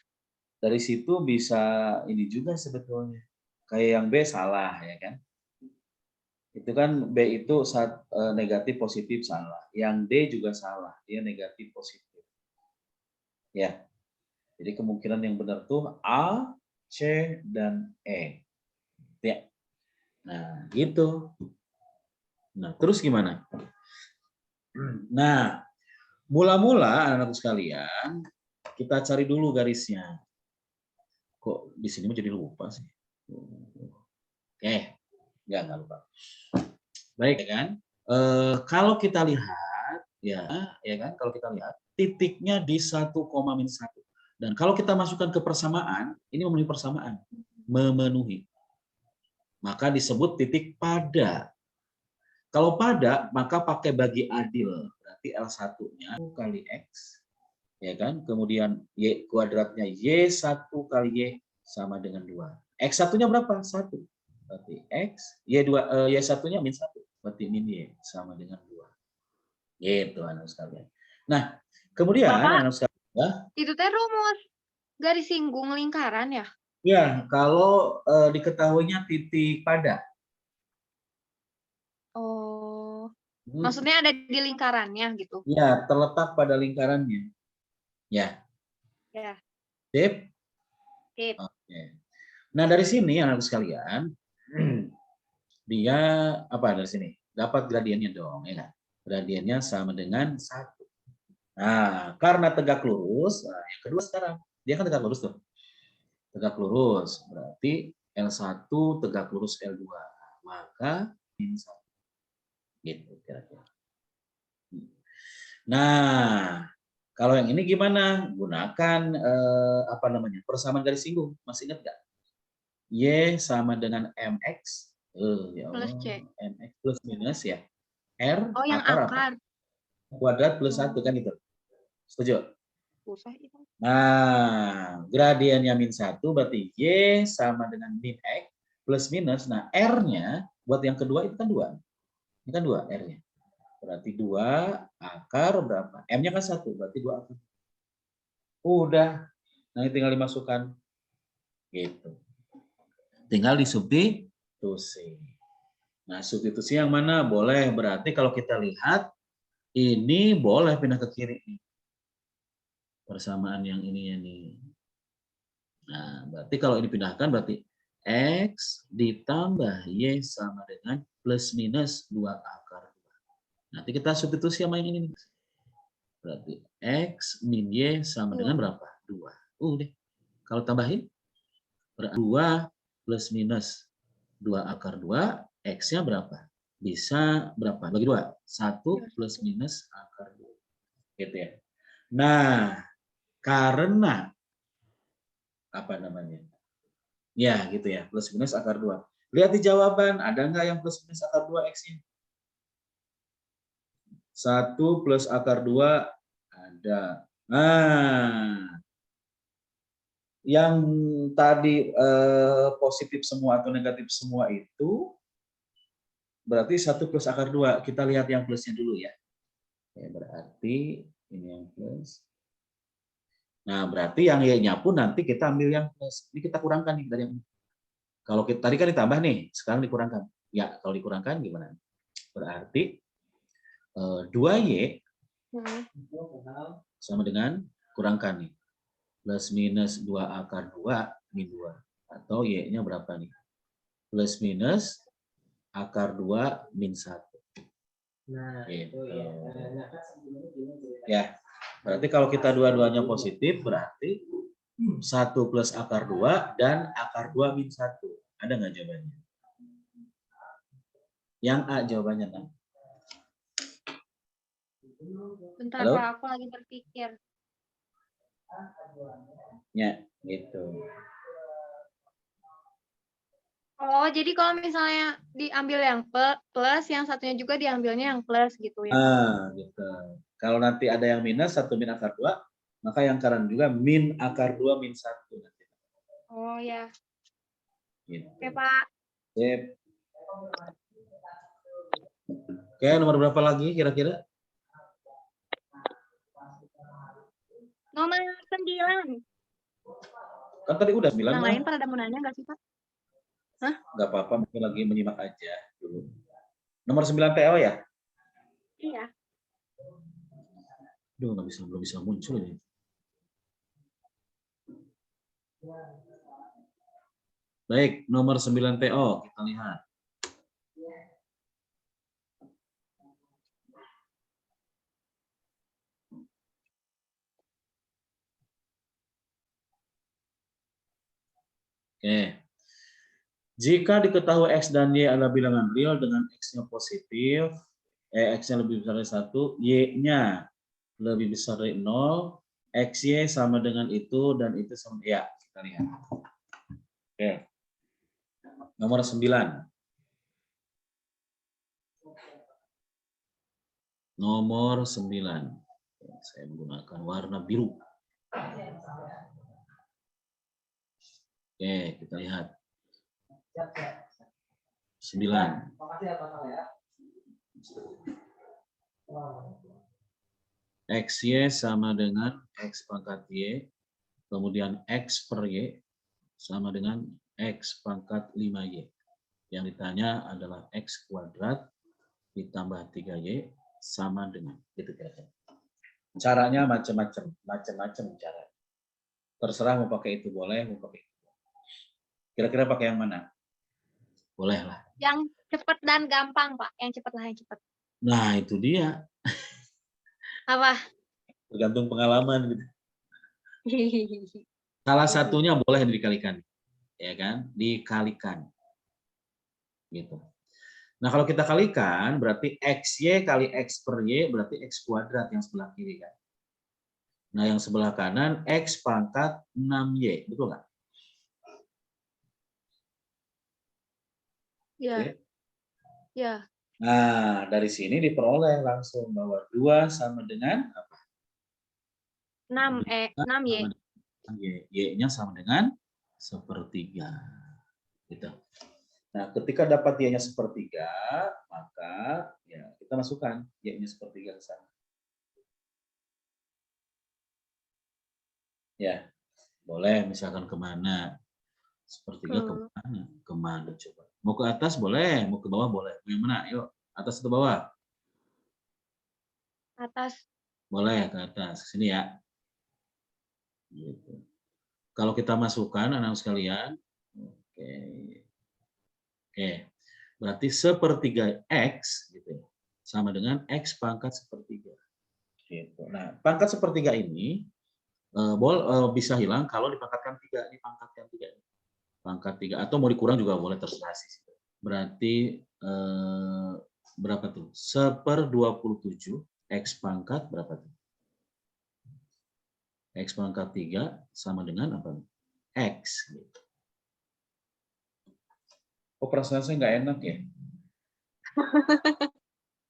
Dari situ bisa ini juga sebetulnya. Kayak yang B salah ya kan. Itu kan B itu negatif positif salah. Yang D juga salah, dia negatif positif. Ya. Jadi kemungkinan yang benar tuh A, C, dan E. Ya. Nah, gitu. Nah, terus gimana? Nah, mula-mula anak-anak sekalian, kita cari dulu garisnya. Kok di sini jadi lupa sih? Oke, nggak lupa. Baik, ya kan? Kalau kita lihat, ya kan? Kalau kita lihat titiknya di 1,-1. Dan kalau kita masukkan ke persamaan, ini memenuhi persamaan, memenuhi. Maka disebut titik pada. Kalau pada, maka pakai bagi adil. Berarti L1-nya kali X, ya kan? Kemudian Y kuadratnya Y1 kali Y sama dengan 2. X1-nya berapa? 1. Berarti X, Y1-nya min 1. Berarti min Y sama dengan 2. Gitu, anak sekalian. Nah, kemudian anak sekalian. Itu teh rumus garis singgung lingkaran ya? Ya, kalau diketahuinya titik pada. Oh, maksudnya ada di lingkarannya gitu? Ya, terletak pada lingkarannya. Ya. Ya. Sip? Sip. Oke. Nah, dari sini anak sekalian, dia apa dari sini? Dapat gradiennya dong, ya kan? Gradiennya sama dengan 1. Nah, karena tegak lurus, nah yang kedua sekarang, dia kan tegak lurus tuh. Tegak lurus, berarti L1 tegak lurus L2. Maka min 1. Gitu kira-kira. Nah, kalau yang ini gimana? Gunakan apa namanya? Persamaan garis singgung. Masih ingat nggak? Y sama dengan MX. Ya Plus Allah. C. MX plus minus ya. R Oh, yang akar apa? akar. Kuadrat plus 1 kan itu. Setuju? Susah itu. Nah, gradiennya min 1 berarti Y sama dengan min X plus minus. Nah, R-nya buat yang kedua itu kan 2. Ini kan 2 R-nya. Berarti 2 akar berapa? M-nya kan 1, berarti 2 akar. Udah. Nah, ini tinggal dimasukkan. Gitu. Tinggal disubstitusi. Nah, substitusi yang mana? Boleh. Berarti kalau kita lihat, ini boleh pindah ke kiri. Persamaan yang ini nih. Nah, berarti kalau ini pindahkan, berarti X ditambah Y sama dengan plus minus 2 akar 2. Nanti kita substitusi sama yang ini. Berarti X min Y sama dengan berapa? 2. Udah. Kalau tambahin, 2 plus minus 2 akar 2, X-nya berapa? Bisa berapa? Bagi 2. 1 plus minus akar 2. Gitu ya. Nah, karena apa namanya? Ya, gitu ya. Plus minus akar 2. Lihat di jawaban, ada nggak yang plus minus akar 2 X-nya? 1 plus akar 2 ada. Nah, yang tadi positif semua atau negatif semua itu berarti 1 plus akar 2. Kita lihat yang plusnya dulu ya. Ya, berarti ini yang plus. Nah, berarti yang Y-nya pun nanti kita ambil yang plus. Ini kita kurangkan nih dari yang kalau kita tadi kan ditambah nih, sekarang dikurangkan. Ya, kalau dikurangkan gimana? Berarti 2Y sama dengan kurangkan nih. Plus minus 2 akar 2 min 2. Atau Y-nya berapa nih? Plus minus akar 2 min 1. Nah, gitu. Ya, berarti kalau kita dua-duanya positif, berarti 1 plus akar 2 dan akar 2 min 1. Ada nggak jawabannya? Yang A jawabannya, Nah. Bentar, Halo? Pak, aku lagi berpikir. Ya, gitu. Oh, jadi kalau misalnya diambil yang plus, yang satunya juga diambilnya yang plus gitu ya? Ah, gitu. Kalau nanti ada yang minus, 1 min akar 2, maka yang kanan juga min akar 2 min 1. Oh ya. Gitu. Oke, Pak. Sip. Oke, nomor berapa lagi kira-kira? Nomor 9. Kan tadi udah 9 Yang lah. lain pada mau nanya nggak sih, Pak? Hah? Nggak apa-apa, mungkin lagi menyimak aja dulu. Nomor 9 TO ya? Iya. Duh, belum bisa muncul ini. Baik, nomor 9 TO, kita lihat. Oke. Jika diketahui X dan Y adalah bilangan real dengan X-nya positif, X-nya lebih besar dari 1, Y-nya lebih besar dari 0, XY sama dengan itu, dan itu sama, ya, kita lihat. Oke. Nomor 9. Nomor 9. Saya menggunakan warna biru. Oke, kita lihat. 9. XY sama dengan X pangkat Y, kemudian X per Y sama dengan X pangkat 5Y. Yang ditanya adalah X kuadrat ditambah 3Y sama dengan, gitu kira-kira. Caranya macam-macam cara. Terserah mau pakai itu boleh, mau pakai itu. Kira-kira pakai yang mana? Boleh lah. Yang cepat dan gampang, Pak. Yang cepat lah, yang cepat. Nah, itu dia. Apa? Tergantung pengalaman gitu. Salah satunya boleh dikalikan. ya kan, dikalikan. Gitu. Nah, kalau kita kalikan berarti XY kali X per Y berarti X kuadrat yang sebelah kiri kan. Nah, yang sebelah kanan X pangkat 6Y, betul nggak? Ya, Oke. ya. Nah, dari sini diperoleh langsung bahwa 2 sama dengan apa? 6Y. Sama dengan Y. Y-nya sama dengan sepertiga. Gitu. Nah, ketika dapat Y-nya sepertiga, maka ya kita masukkan Y-nya sepertiga ke sana. Ya, boleh misalkan kemana? Sepertiga kemana? Kemana coba? Mau ke atas boleh, mau ke bawah boleh. Mau yang mana? Yuk, atas atau bawah? Atas. Boleh ke atas. Sini ya. Gitu. Kalau kita masukkan anak sekalian, oke. Oke. Berarti sepertiga X gitu ya, sama dengan X pangkat sepertiga. Gitu. Nah, pangkat sepertiga ini bisa hilang kalau dipangkatkan 3, dipangkatkan 3. Pangkat 3 atau mau dikurang juga boleh, terserah sih. Berarti berapa tuh? 1/27 X pangkat berapa tuh? X pangkat 3 sama dengan apa? X. Gitu. Oh, perasaan saya nggak enak ya?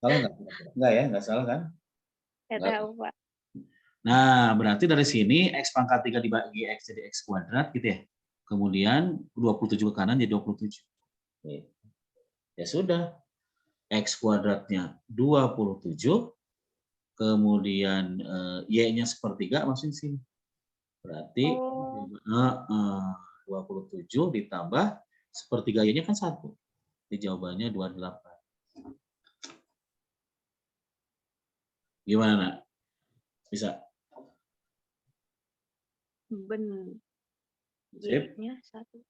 Salah nggak? Nggak ya, nggak salah kan? Nggak tahu, Pak. Nah, berarti dari sini X pangkat 3 dibagi X jadi X kuadrat gitu ya. Kemudian 27 ke kanan jadi 27. Ya sudah, X kuadratnya 27, kemudian Y-nya sepertiga masukin sini. Berarti 27 ditambah sepertiga Y-nya kan 1. Jadi jawabannya 28. Gimana, Nak? Bisa? Benar. Sip. Y-nya 1.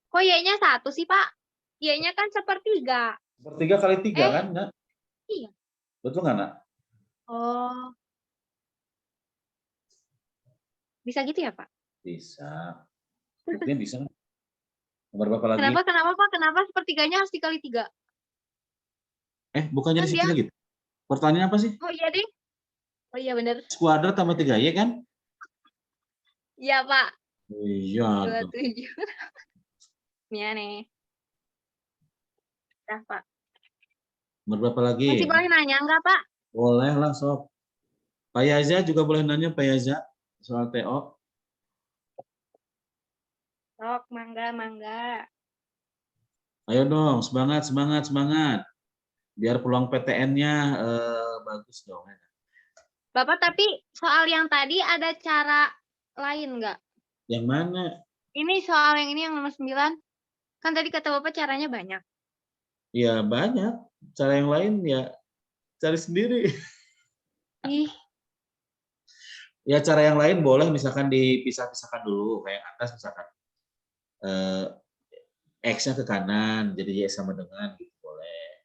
Kok Y-nya 1 sih, Pak? Y-nya kan sepertiga. Sepertiga kali 3 kan, Nak? Iya. Betul nggak, Nak? Oh. Bisa gitu ya, Pak? Bisa. Buktinya bisa kan? Nomor berapa lagi? Kenapa, Pak? Kenapa sepertiganya harus dikali 3? Bukannya Kan di situ dia. gitu? Pertanyaan apa sih? Oh iya deh. Oh iya benar. X kuadrat tambah 3Y kan? Iya, Pak. Iya. 27. Iya nih. Dah, Pak. Nomor berapa lagi? Masih boleh nanya enggak, Pak? Boleh lah, sob. Pak Yaza juga boleh nanya, Pak Yaza, soal TO. Sok, mangga. Ayo dong, semangat, semangat, semangat. Biar peluang PTN-nya bagus dong. Bapak, tapi soal yang tadi ada cara lain nggak? Yang mana? Ini soal yang ini yang nomor 9. Kan tadi kata Bapak caranya banyak. Ya banyak. Cara yang lain ya cari sendiri. Ih, Ya cara yang lain boleh misalkan dipisah-pisahkan dulu. Kayak atas misalkan X-nya ke kanan, jadi Y sama dengan gitu boleh.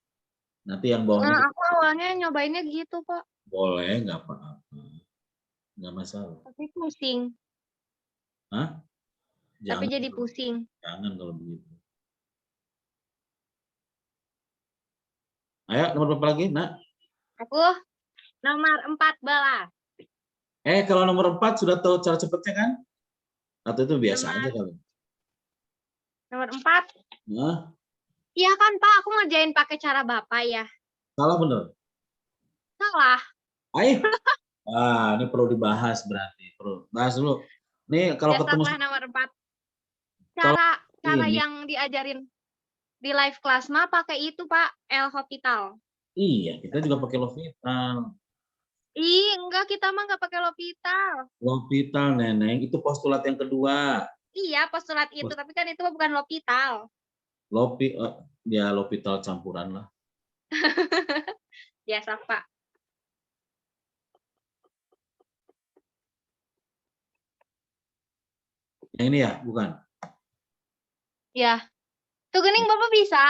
Nanti yang bawahnya aku awalnya nyobainnya gitu, Pak. boleh, nggak apa-apa. Nggak masalah. Tapi pusing. Hah? Tapi jadi pusing. Jangan kalau begitu. Ayo, nomor berapa lagi, Nak? Aku nomor 14. Kalau nomor 4 sudah tahu cara cepatnya kan? Atau itu biasa aja kali? Nomor 4. Nah, Iya kan, Pak? Aku ngerjain pakai cara Bapak ya. salah bener? Salah. Ayo. Ini perlu dibahas berarti. Perlu bahas dulu. Nih kalau ketemu nomor 4. Kalau Cara ini. yang diajarin di live class mah pakai itu, Pak, L-Hopital. Iya, kita juga pakai L'Hopital. Enggak, kita mah nggak pakai L'Hopital. L'Hopital, Neneng, itu postulat yang kedua. Iya, postulat itu, tapi kan itu bukan L'Hopital. Ya L'Hopital campuran lah. Biasa, Pak. Yang ini ya, bukan? Ya. Tuh gening Bapak bisa.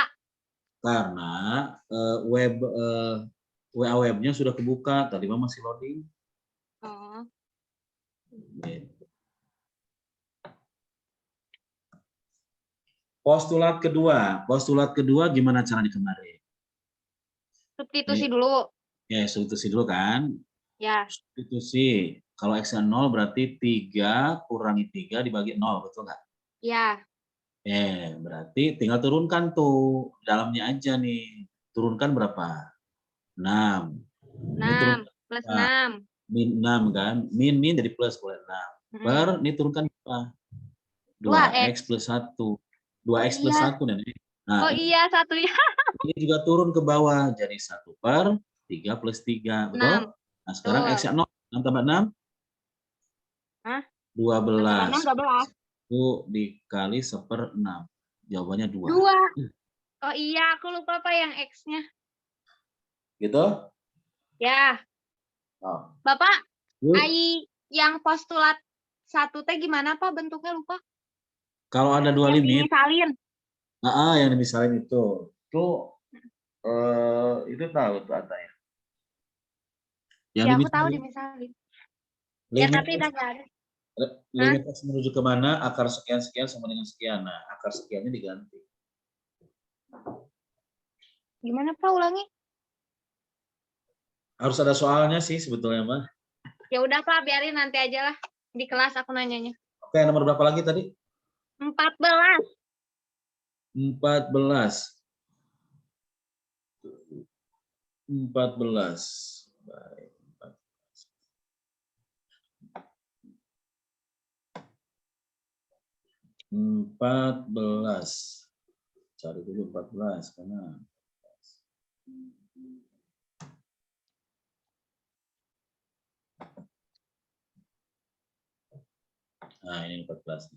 Karena WA webnya sudah kebuka, tadi mah masih loading. Oh. Gitu. Postulat kedua gimana caranya kemarin? Substitusi dulu. Ya, substitusi dulu kan. Ya. Substitusi. Kalau X-nya 0 berarti 3 kurangi 3 dibagi 0, betul nggak? Ya. Berarti tinggal turunkan tuh. Dalamnya aja nih. Turunkan berapa? 6. 6 plus 6. Min 6 kan. Min jadi plus boleh 6. Per, ini turunkan berapa? 2X plus 1. 2X plus 1 nenek. Nah, iya, satunya. ini juga turun ke bawah. Jadi 1 per 3 plus 3. Betul? 6. Nah, sekarang X-nya 0. 6 tambah 6? Hah? 12. 6 12. 1 dikali 1/6. Jawabannya 2. 2. Oh iya, aku lupa Pak yang X-nya. Gitu? Ya. Oh. Bapak, Yuk. AI yang postulat 1 teh gimana Pak bentuknya lupa? Kalau ada dua limit. Dimisalin. Yang dimisalin itu. Itu tahu tuh ada ya. Yang Ya, aku tahu dimisalin. Ya, tapi udah nggak ada. Limit X menuju kemana? Akar sekian-sekian sama dengan sekian. Nah, akar sekiannya diganti. Gimana Pak, ulangi? Harus ada soalnya sih sebetulnya, Mbak. Ya udah Pak, biarin nanti aja lah. Di kelas aku nanyanya. Oke, nomor berapa lagi tadi? 14. 14. Baik. 14. Cari dulu 14 karena nah ini 14.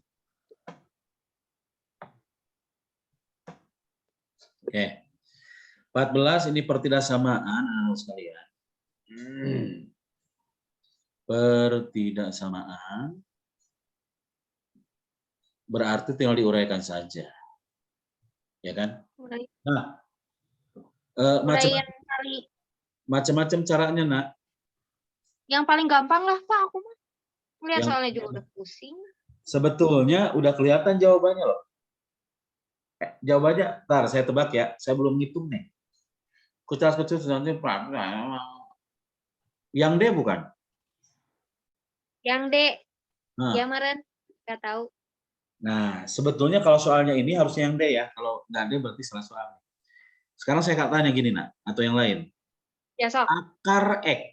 Oke. 14 ini pertidaksamaan anak sekalian. Pertidaksamaan berarti tinggal diuraikan saja. Ya kan? Nah, macam-macam caranya, Nak. Yang paling gampang lah Pak, aku mah. Lihat soalnya juga udah pusing. Sebetulnya udah kelihatan jawabannya loh. Jawabannya, ntar saya tebak ya, saya belum ngitung nih. Kucas-kucus nanti yang D bukan? Yang D. Ya meren, nggak tahu. Nah, sebetulnya kalau soalnya ini harusnya yang D ya. Kalau nggak D berarti salah soal. Sekarang saya tanya gini, Nak, atau yang lain. Ya, sok. Akar X.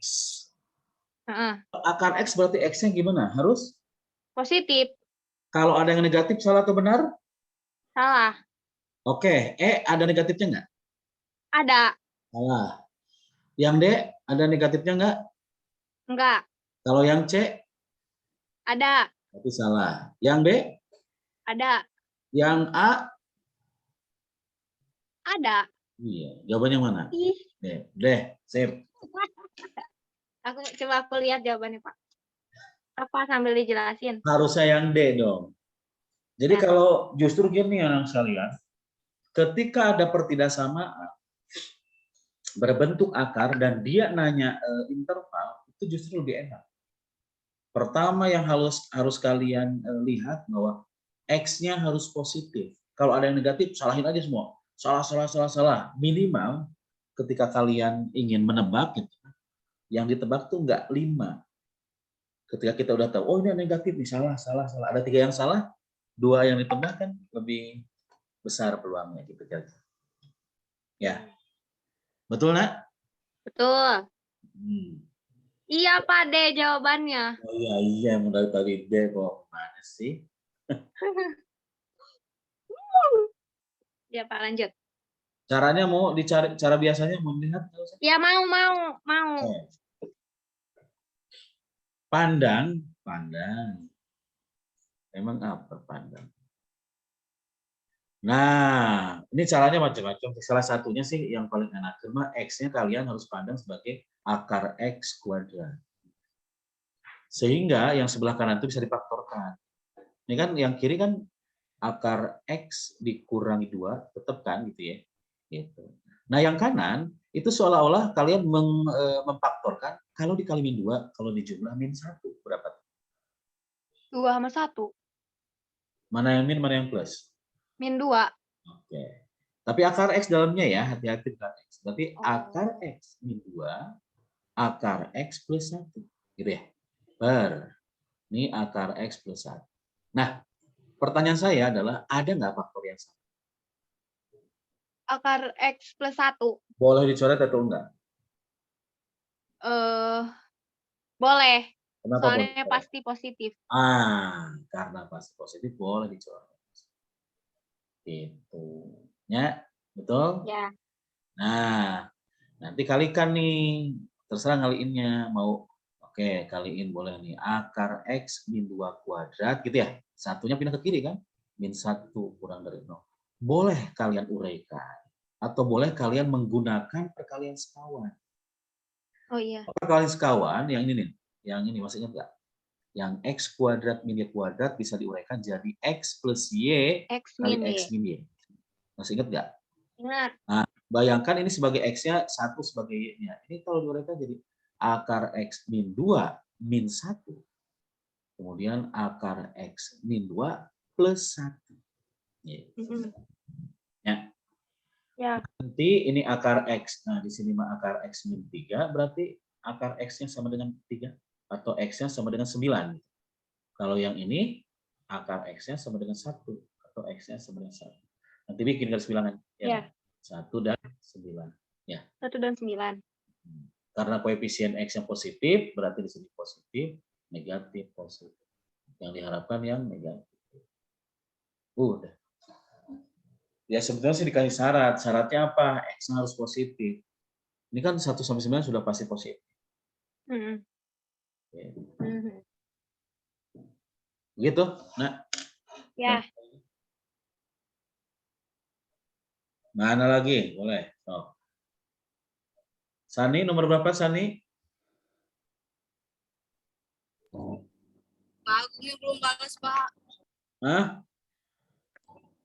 Akar X berarti X-nya gimana? Harus? Positif. Kalau ada yang negatif, salah atau benar? Salah. Oke, ada negatifnya nggak? Ada. Salah. Yang D, ada negatifnya nggak? Enggak. Kalau yang C? Ada. Berarti salah. Yang B? Ada. Yang A? Ada. Iya, jawabannya mana? D, sip. Coba aku lihat jawabannya, Pak. Apa sambil dijelasin? Harusnya yang D dong. Jadi kalau justru gini anak sekalian, ketika ada pertidaksamaan berbentuk akar dan dia nanya interval, itu justru lebih enak. Pertama yang harus kalian lihat bahwa X-nya harus positif. Kalau ada yang negatif, salahin aja semua. Salah. Minimal ketika kalian ingin menebak, gitu, yang ditebak tuh nggak 5. Ketika kita udah tahu, oh ini negatif nih, salah. Ada 3 yang salah, 2 yang ditebak kan lebih besar peluangnya gitu kan. Ya. Betul, Nak? Betul. Iya, Pak, D jawabannya. Oh iya, mulai tadi D kok. Mana sih? Ya, Pak, lanjut. Caranya mau dicari, cara biasanya mau lihat? Ya, mau. Pandang. Emang apa pandang? Nah, ini caranya macam-macam. Salah satunya sih yang paling enak. Cuma X-nya kalian harus pandang sebagai akar X kuadrat. Sehingga yang sebelah kanan itu bisa difaktorkan. Ini kan yang kiri kan akar X dikurangi 2, tetap kan gitu ya. Gitu. Nah yang kanan itu seolah-olah kalian memfaktorkan kalau dikali min 2, kalau dijumlah min 1. Berapa? 2 sama 1. Mana yang min, mana yang plus? min 2. Oke. Tapi akar X dalamnya ya, hati-hati dengan X. Berarti Oh. akar X min 2, akar X plus 1. Gitu ya. Ini akar X plus 1. Nah, pertanyaan saya adalah, ada nggak faktor yang sama? Akar X plus 1. Boleh dicoret atau enggak? Boleh. Kenapa boleh Soalnya dicoret? pasti positif. Karena pasti positif boleh dicoret. Gitu. Ya, betul? Ya. Nah, nanti kalikan nih. Terserah ngaliinnya. Mau, oke, kaliin boleh nih. Akar X min 2 kuadrat gitu ya. Satunya pindah ke kiri kan? Min 1 kurang dari 0. Boleh kalian uraikan. Atau boleh kalian menggunakan perkalian sekawan. Oh iya. Perkalian sekawan yang ini nih. Yang ini masih ingat nggak? Yang X kuadrat min Y kuadrat bisa diuraikan jadi X plus Y X kali min X Y. min Y. Masih ingat nggak? Ingat. Nah, bayangkan ini sebagai X-nya, 1 sebagai Y-nya. Ini kalau diuraikan jadi akar X min 2 min 1. Kemudian akar X min 2 plus 1. Ya. Ya. Nanti ini akar X. Nah, di sini mah akar X min 3, berarti akar X-nya sama dengan 3. Atau X-nya sama dengan 9. Kalau yang ini, akar X-nya sama dengan 1. Atau X-nya sama dengan 1. Nanti bikin garis bilangan. Ya. 1 dan 9. Ya. 1 dan 9. Karena koefisien X yang positif, berarti di sini positif, negatif, positif. Yang diharapkan yang negatif. Udah. Ya sebetulnya sih dikasih syarat. Syaratnya apa? X-nya harus positif. Ini kan 1 sampai 9 sudah pasti positif. Ya. Gitu. Nah. Ya. Mana lagi? Boleh. Oh. Sani, nomor berapa Sani? Pak Agungnya belum balas, Pak. Hah?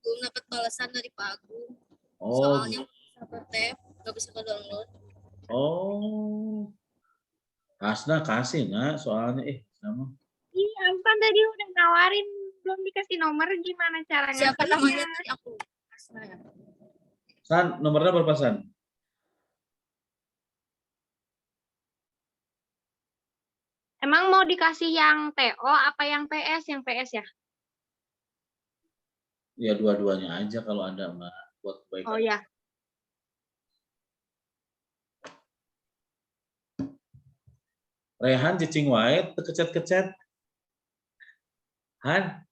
Belum dapat balasan dari Pak Agung. Oh. Soalnya nggak bisa ke download. Oh. Hasna kasih, nak. Soalnya, sama. Iya, aku kan tadi udah nawarin, belum dikasih nomor, gimana caranya? Siapa namanya tadi aku? Asna ya. San, nomornya berapa San? Emang mau dikasih yang TO apa yang PS? Yang PS ya? Ya dua-duanya aja kalau ada Mbak buat kebaikan. Oh ya. Rehan cicing wae kecet-kecet. Han.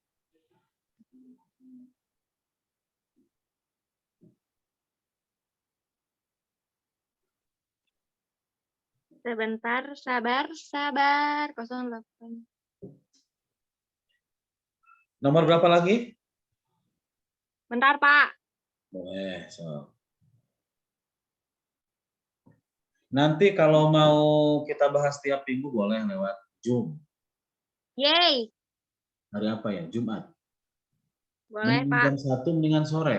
Sebentar, sabar. 08. Nomor berapa lagi? Bentar, Pak. Boleh, so. Nanti kalau mau kita bahas tiap minggu boleh lewat Zoom. Yeay. Hari apa ya? Jumat. Boleh, Mendingan Pak. jam 1, mendingan sore.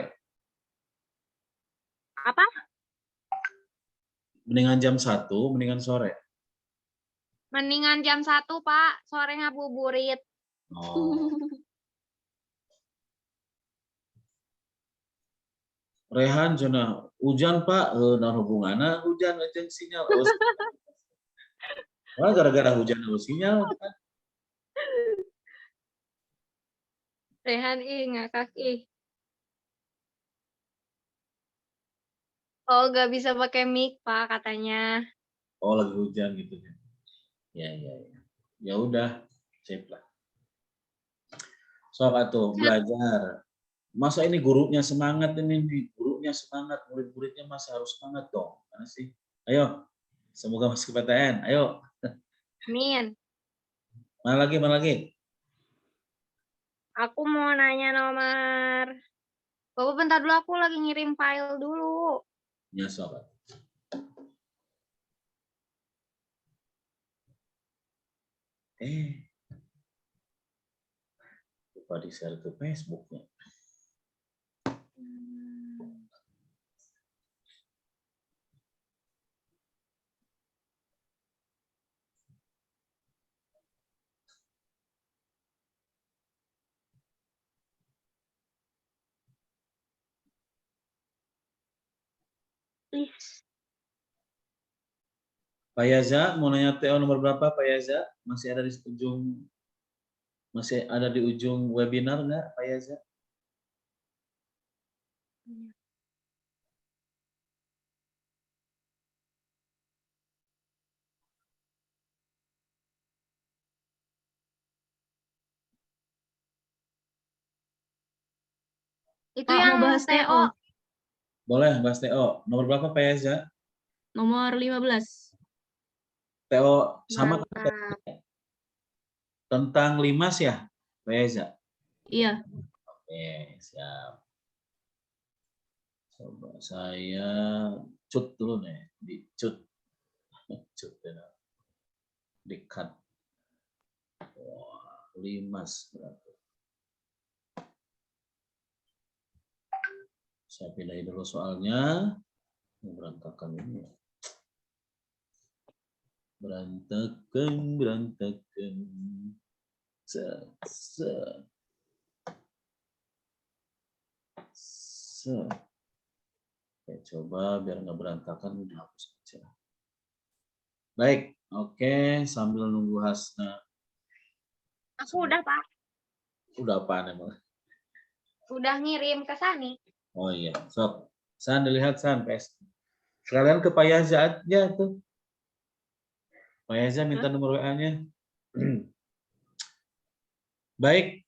Apa? Mendingan jam 1, mendingan sore. Mendingan jam 1, Pak. Sore ngabuburit. Oh. Rehan cina hujan Pak, nah hubungannya hujan aja sinyal. Wah gara-gara hujan sinyal. Rehan ngakak ih. Oh, nggak bisa pakai mic, Pak, katanya. Oh lagi hujan gitu ya. Ya. Ya udah, sip lah. Sok atuh belajar. Masa ini gurunya semangat ini nih, gurunya semangat, murid-muridnya masih harus semangat dong. Mana sih? Ayo, semoga masuk ke PTN. Ayo. Amin. Mana lagi? Aku mau nanya nomor. Bapak bentar dulu, aku lagi ngirim file dulu. Ya, sobat. Lupa di-share ke Facebook-nya. Please. Pak Yaza, mau nanya TO nomor berapa Pak Yaza? Masih ada di ujung webinar nggak Pak Yaza? Itu yang mau bahas TO. Boleh bahas TO. Nomor berapa Pak Yaza? Nomor 15. TO sama Mantap. tentang limas ya Pak Yaza? Iya. Oke, siap. Coba saya cut dulu nih, dicut. Cut ya. Di-cut. Wah, limas berarti. Saya pilih dulu soalnya. Berantakan ini. Berantakan. Oke, coba biar nggak berantakan dihapus aja. Baik, oke, sambil nunggu Hasna. Aku udah, Pak. Udah apaan emang? Udah ngirim ke Sani. Oh iya, sok. San dilihat San, PS. Sekalian ke Pak Yaza aja tuh. Pak Yaza minta nomor WA-nya. Baik,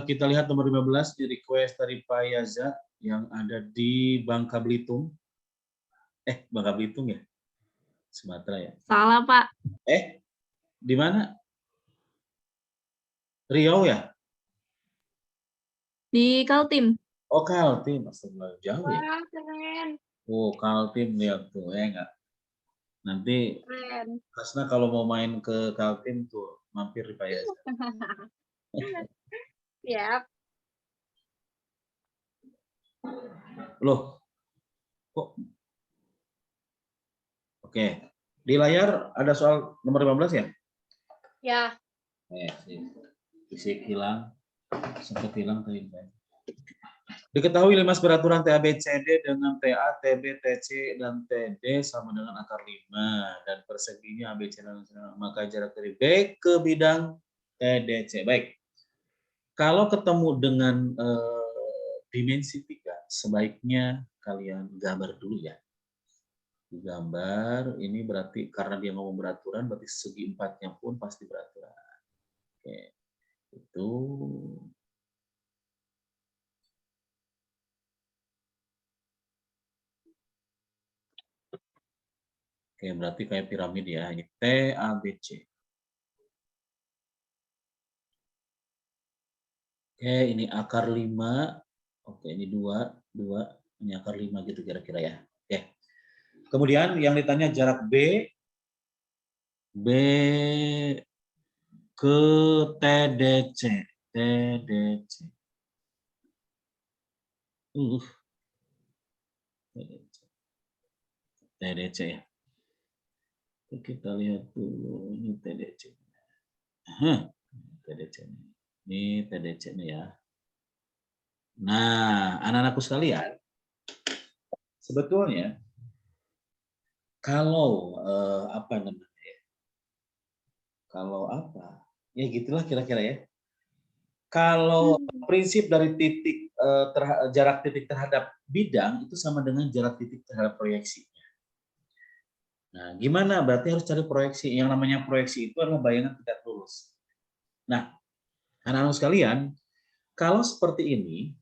kita lihat nomor 15 di request dari Pak Yaza yang ada di Bangka Belitung. Bangka Belitung ya? Sumatera ya? Salah, Pak. Di mana? Riau ya? Di Kaltim. Oh, Kaltim. Astagfirullah, jauh ya? Wah, keren. Oh, Kaltim lihat tuh, enggak. Nanti Keren. Hasna kalau mau main ke Kaltim tuh mampir di Pak Yaza. Siap. Loh, kok? Oke, di layar ada soal nomor 15 ya? Ya. Fisik hilang, sempat hilang tadi. Diketahui limas peraturan TABCD dengan TA, TB, TC, dan TD sama dengan akar 5 dan perseginya ABC dan maka jarak dari B ke bidang TDC. Baik, kalau ketemu dengan dimensi 3, sebaiknya kalian gambar dulu ya. Digambar, ini berarti karena dia ngomong beraturan, berarti segi 4-nya pun pasti beraturan. Oke, itu. Oke, berarti kayak piramid ya, ini T, A, B, C. Oke, ini akar 5. Oke, ini 2, ini akar 5 gitu kira-kira ya. Oke. Kemudian yang ditanya jarak B ke TDC. TDC. TDC ya. Kita lihat dulu ini TDC. TDC ini. Ini TDC nih ya. Nah, anak-anakku sekalian, sebetulnya kalau apa namanya ya? Kalau apa? Ya gitulah kira-kira ya. Kalau prinsip dari titik jarak titik terhadap bidang itu sama dengan jarak titik terhadap proyeksinya. Nah, gimana? Berarti harus cari proyeksi. Yang namanya proyeksi itu adalah bayangan tingkat lurus. Nah, anak-anak sekalian, kalau seperti ini,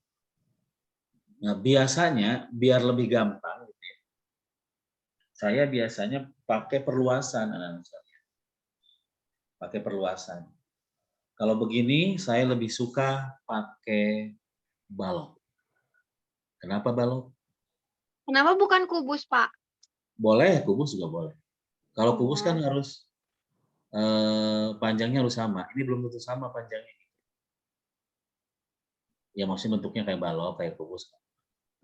nah biasanya biar lebih gampang, gitu ya, saya biasanya pakai perluasan, anak-anak sekalian. Pakai perluasan. Kalau begini, saya lebih suka pakai balok. Kenapa balok? Kenapa bukan kubus, Pak? Boleh, kubus juga boleh. Kalau kubus kan harus panjangnya harus sama. Ini belum tentu sama panjangnya. Ya maksudnya bentuknya kayak balok, kayak kubus.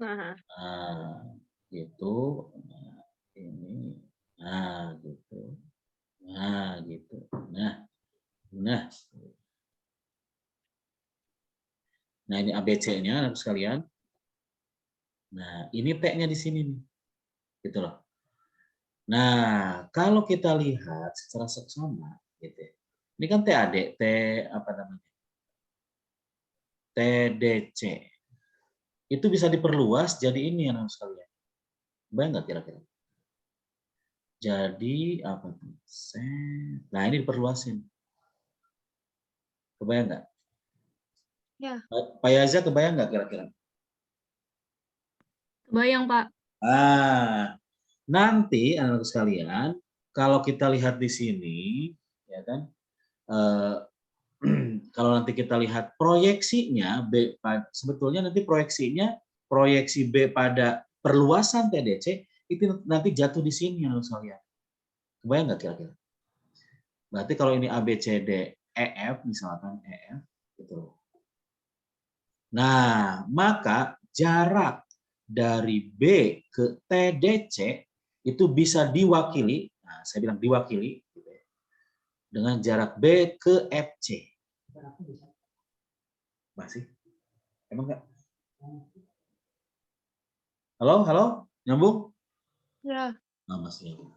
Nah, gitu. Nah, ini. Nah, gitu. Nah, gitu. Nah. Nah, ini ABC-nya sekalian. Nah, ini T-nya di sini nih. gitu loh. Nah, kalau kita lihat secara seksama, gitu ya. Ini kan TAD, apa namanya? TDC. Itu bisa diperluas jadi ini anak sekalian. Bayang nggak kira-kira? Jadi apa tuh? Nah, ini diperluasin. Kebayang nggak? Ya. Pak Yaza kebayang nggak kira-kira? Kebayang, Pak. Nanti anak sekalian, kalau kita lihat di sini, ya kan, kalau nanti kita lihat proyeksinya B, sebetulnya nanti proyeksi B pada perluasan TDC itu nanti jatuh di sini anak sekalian. Kebayang nggak kira-kira? Berarti kalau ini A, B, C, D, E, F, misalkan E, F, gitu. Nah, maka jarak dari B ke TDC itu bisa diwakili, nah saya bilang diwakili, gitu ya, dengan jarak B ke FC. Masih? Emang enggak? Halo? Nyambung? Ya. Nah, masih nyambung.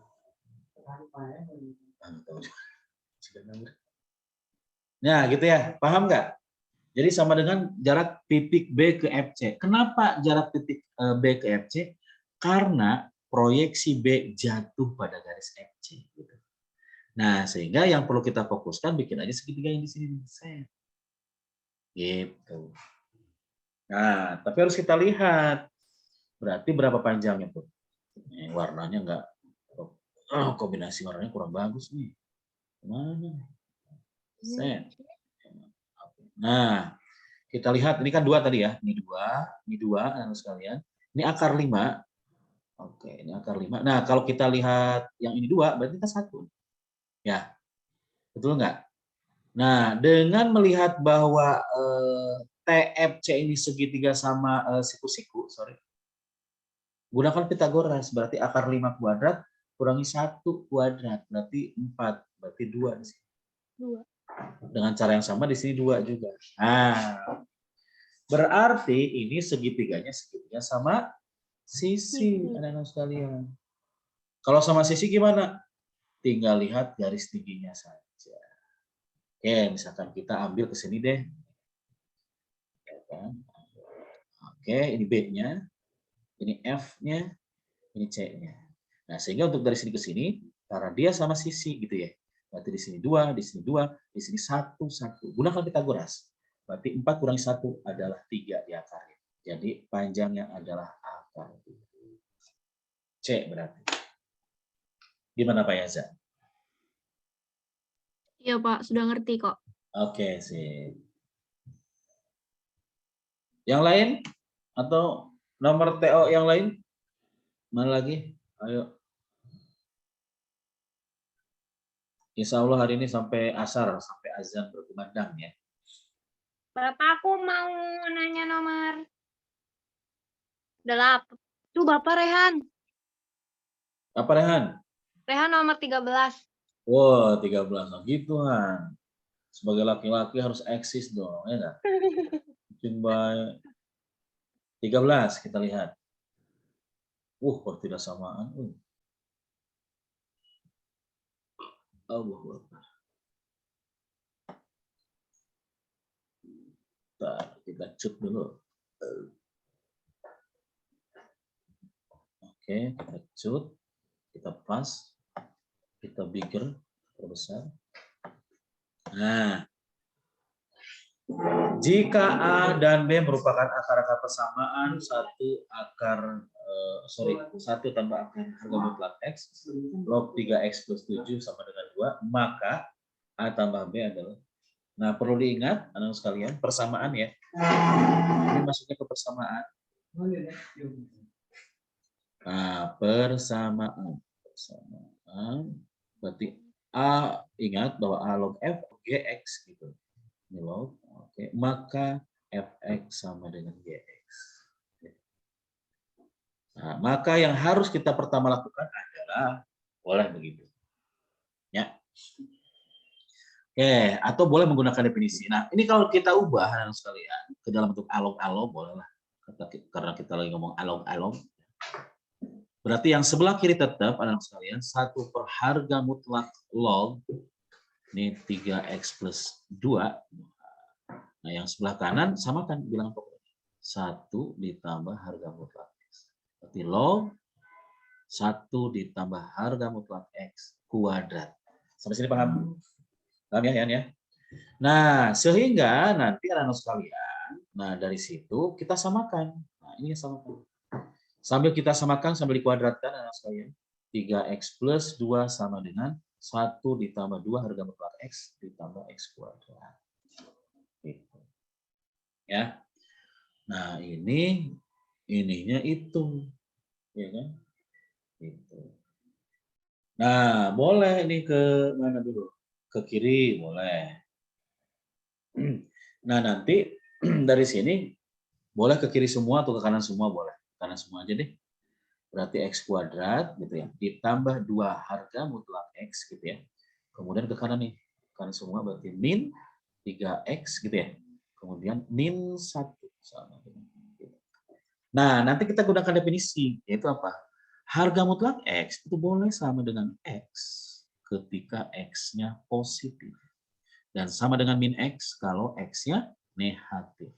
Nah, gitu ya. Paham nggak? Jadi sama dengan jarak titik B ke FC. Kenapa jarak titik B ke FC? Karena proyeksi B jatuh pada garis FC. Gitu. Nah, sehingga yang perlu kita fokuskan bikin aja segitiga yang di sini. Gitu. Nah, tapi harus kita lihat. Berarti berapa panjangnya tuh? Warnanya nggak, kombinasi warnanya kurang bagus nih. Mana? Set. Nah, kita lihat, ini kan 2 tadi ya. Ini 2, anak sekalian. Ini akar 5. Oke, ini akar 5. Nah, kalau kita lihat yang ini 2, berarti kita 1. Ya, betul nggak? Nah, dengan melihat bahwa TFC ini segitiga sama siku-siku, gunakan Pitagoras, berarti akar 5 kuadrat kurangi 1 kuadrat, berarti 4, berarti 2 di sini. 2. Dengan cara yang sama di sini 2 juga. Nah, berarti ini segitiga sama sisi, anak-anak sekalian. Kalau sama sisi gimana? Tinggal lihat garis tingginya saja. Oke, misalkan kita ambil ke sini deh. Oke, ini B-nya, ini F-nya, ini C-nya. Nah, sehingga untuk dari sini ke sini, karena dia sama sisi gitu ya. Berarti di sini 2, di sini 2, di sini 1, 1. Gunakan Pitagoras. Berarti 4 kurangi 1 adalah 3 di akarnya. Jadi panjangnya adalah akar. C berarti. Gimana Pak Yaza? Iya, Pak. Sudah ngerti kok. Oke, sip. Yang lain? Atau nomor TO yang lain? Mana lagi? Ayo. Insya Allah hari ini sampai asar, sampai azan berkumandang ya. Bapak, aku mau nanya nomor 8. Tuh Bapak Rehan. Apa Rehan? Rehan nomor 13. Wow, 13. Nah, gitu Han. Sebagai laki-laki harus eksis dong, ya nggak? Coba 13 kita lihat. Pertidaksamaan. Allah. Kita cut dulu. Oke, kita cut, kita pas, kita bigger, perbesar. Nah, jika A dan B merupakan akar-akar persamaan, 1 tambah akar harga mutlak X, log 3X plus 7 sama dengan 2, maka A tambah B adalah. Nah, perlu diingat, anak sekalian, persamaan ya. Ini masuknya ke persamaan. Nah, persamaan. Berarti A, ingat bahwa A log F, GX gitu. Ini log, oke. Maka Fx sama dengan Gx. Nah, maka yang harus kita pertama lakukan adalah, boleh begitu. Ya. Oke, atau boleh menggunakan definisi. Nah, ini kalau kita ubah anak sekalian ke dalam bentuk alog-alog bolehlah. Karena kita lagi ngomong alog-alog. Berarti yang sebelah kiri tetap anak sekalian 1 per harga mutlak log. Ini 3x plus 2. Nah, yang sebelah kanan samakan bilangan pokoknya. 1 ditambah harga mutlak x. Berarti log 1 ditambah harga mutlak x kuadrat. Sampai sini paham? Paham ya, Yan ya? Nah, sehingga nanti anak-anak sekalian, nah dari situ kita samakan. Nah, ini samakan. Sambil kita samakan, sambil dikuadratkan anak sekalian. 3x plus 2 sama dengan 1 ditambah 2 harga mutlak x ditambah x kuadrat. Gitu. Ya. Nah, ininya itu. Ya kan? Gitu. Nah, boleh ini ke mana dulu? Ke kiri boleh. Nah, nanti dari sini boleh ke kiri semua atau ke kanan semua boleh. Kanan semua aja deh. Berarti x kuadrat gitu ya. Ditambah 2 harga mutlak x gitu ya. Kemudian ke kanan nih. Kanan semua berarti min 3x gitu ya. Kemudian min 1 sama dengan gitu. Nah, nanti kita gunakan definisi yaitu apa? Harga mutlak x itu boleh sama dengan x ketika x-nya positif. Dan sama dengan min x kalau x-nya negatif.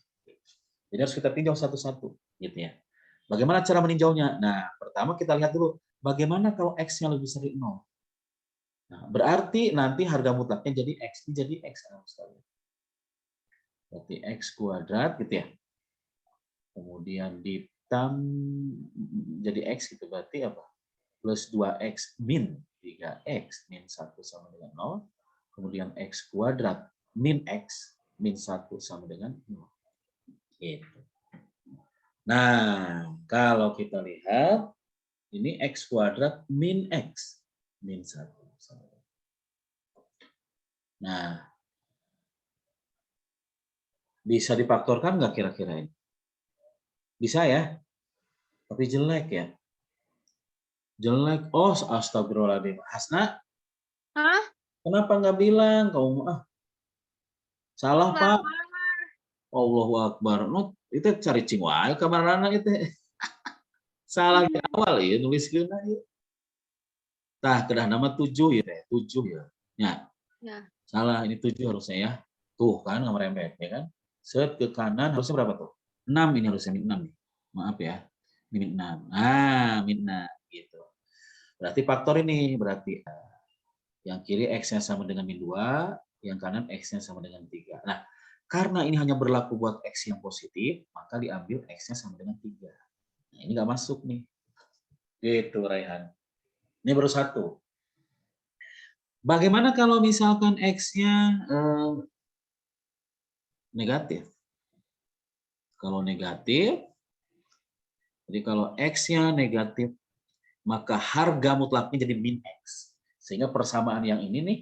Jadi harus kita tinjau satu-satu, gitu ya. Bagaimana cara meninjaunya? Nah, pertama kita lihat dulu, bagaimana kalau x-nya lebih besar dari 0? Nah, berarti nanti harga mutlaknya jadi x, ini jadi x. Berarti x kuadrat, gitu ya. Kemudian jadi x, gitu. Berarti apa? Plus 2x min 3x, min 1 sama dengan 0. Kemudian x kuadrat min x min 1 sama dengan 0. Gitu. Nah, kalau kita lihat ini x kuadrat min x min 1. Nah, bisa difaktorkan nggak kira-kira ini? Bisa ya? Tapi jelek ya? Jelek. Oh, astagfirullahaladzim. Hasna? Hah? Kenapa nggak bilang? Kamu salah, Pak. Allahu Akbar. No, itu cari cingwai kamar anak itu. Salah di awal ya nulis gini ya. Tah kedah nama 7 ya teh. 7 ya. Ya. Salah ini 7 harusnya ya. Tuh kan kamar rembet ya kan. Set ke kanan harusnya berapa tuh? 6 ini harusnya min 6 nih. Maaf ya. Ini min 6. Nah, min 6 gitu. Berarti faktor ini berarti yang kiri x-nya sama dengan min 2, yang kanan x-nya sama dengan 3. Nah, karena ini hanya berlaku buat x yang positif, maka diambil x-nya sama dengan 3. Nah, ini nggak masuk nih. Gitu, Raihan. Ini baru 1. Bagaimana kalau misalkan x-nya negatif? Kalau negatif, jadi kalau x-nya negatif, maka harga mutlaknya jadi min x. Sehingga persamaan yang ini nih,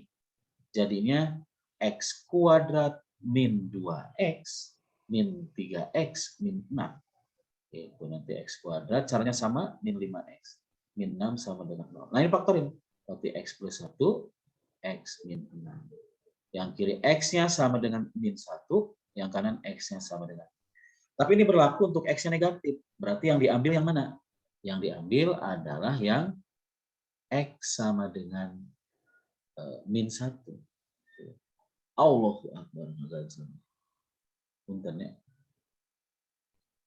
jadinya x kuadrat min 2x min 3x min 6. Itu nanti x kuadrat caranya sama min 5x min 6 sama dengan 0. Nah ini faktorin. Berarti x plus 1 x min 6. Yang kiri x-nya sama dengan min 1, yang kanan x-nya sama dengan. Tapi ini berlaku untuk x-nya negatif. Berarti yang diambil yang mana? Yang diambil adalah yang x sama dengan min 1. Allahu Akbar. Punten ya.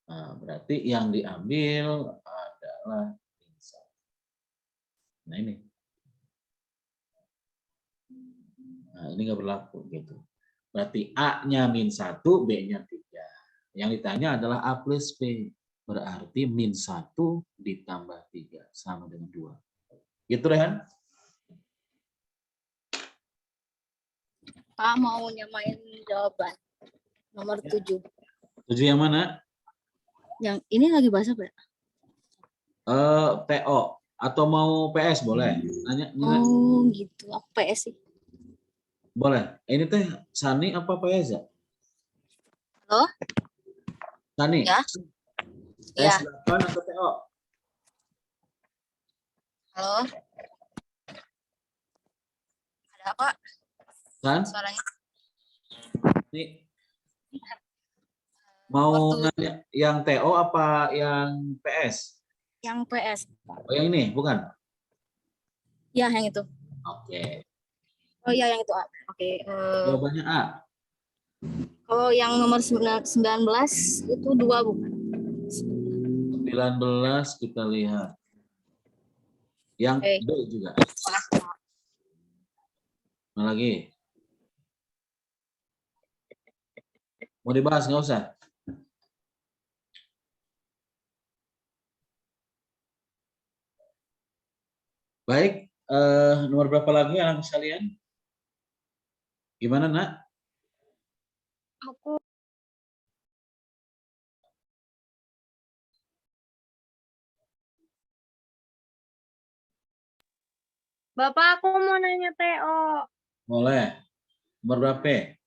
Nah, berarti yang diambil adalah min 1. Nah ini. Nah ini nggak berlaku gitu. Berarti A-nya min 1, B-nya 3. Yang ditanya adalah A plus B. Berarti min 1 ditambah 3 sama dengan 2. Gitu Rehan? Pak mau nyamain jawaban. Nomor 7. 7 yang mana? Yang ini lagi bahas apa ya? PO atau mau PS boleh? Nanya. Oh gitu. Aku PS sih. Boleh. Ini teh Sani apa PS ya? Halo? Sani? Ya. PS8 atau PO? Halo? Ada apa? San? Suaranya. Nih. Mau nanya yang TO apa yang PS? Yang PS. Oh, yang ini, bukan? Ya, yang itu. Oke. Oh iya, yang itu. Oke. Jawabannya A. Kalau yang nomor 19 itu 2 bukan? 19 kita lihat. Yang Oke. B juga. Mana lagi? Mau dibahas nggak usah? Baik, nomor berapa lagi anak sekalian? Gimana, Nak? Aku Bapak, aku mau nanya TO. Boleh. Nomor berapa?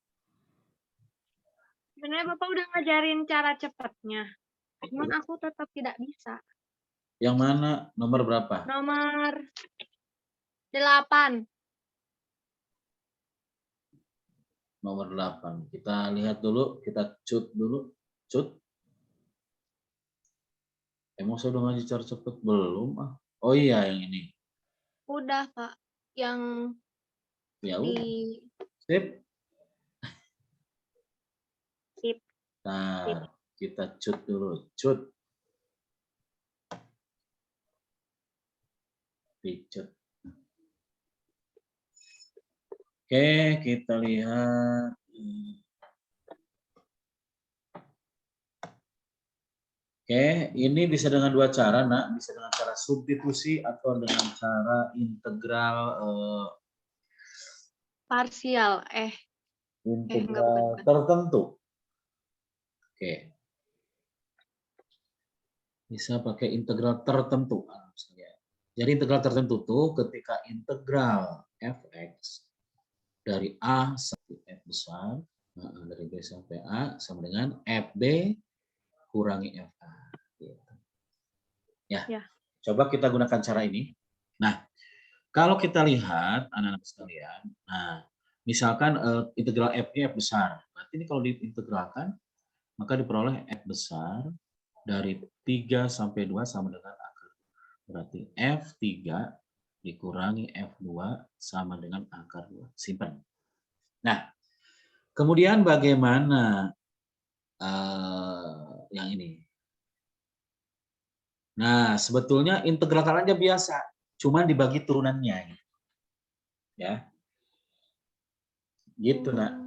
Sebenarnya Bapak udah ngajarin cara cepatnya. Cuman aku tetap tidak bisa. Yang mana? Nomor berapa? Nomor 8. Nomor 8. Kita lihat dulu, kita cut dulu. Cut. Emang saya udah ngaji cara cepet? Belum ah. Oh iya, yang ini. Udah, Pak. Yang Ya di udah. Sip. Sip. Nah, kita cut dulu. Cut. Dicut. Oke, kita lihat. Oke, ini bisa dengan dua cara, Nak. Bisa dengan cara substitusi atau dengan cara integral parsial. integral bukan. tertentu. Oke. Bisa pakai integral tertentu. Jadi integral tertentu tuh ketika integral fx dari A sampai F besar, dari B sampai A sama dengan FB kurangi FA. Gitu. Ya, coba kita gunakan cara ini. Nah, kalau kita lihat anak-anak sekalian, nah misalkan integral F-nya F besar, berarti ini kalau diintegralkan maka diperoleh F besar dari 3 sampai 2 sama dengan akar. Berarti F3 dikurangi F2 sama dengan akar 2. Simpan. Nah, kemudian bagaimana yang ini? Nah, sebetulnya integralkan aja biasa, cuman dibagi turunannya. Ya. Gitu, Nak.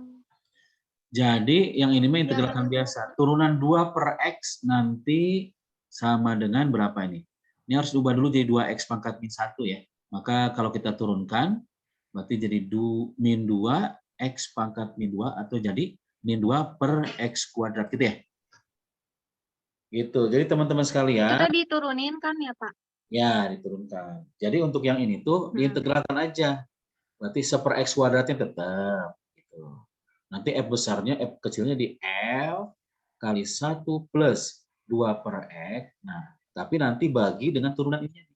Jadi yang ini mah integralkan biasa. Turunan 2 per X nanti sama dengan berapa ini? Ini harus diubah dulu jadi 2X pangkat min 1 ya. Maka kalau kita turunkan, berarti jadi min 2 X pangkat min 2 atau jadi min 2 per X kuadrat gitu ya. Gitu. Jadi teman-teman sekalian. Itu tadi diturunin kan ya, Pak? Ya, diturunkan. Jadi untuk yang ini tuh diintegralkan aja. Berarti 1/x kuadratnya tetap. Gitu. Nanti F besarnya, F kecilnya di F kali 1 plus 2 per X. Nah, tapi nanti bagi dengan turunan ini.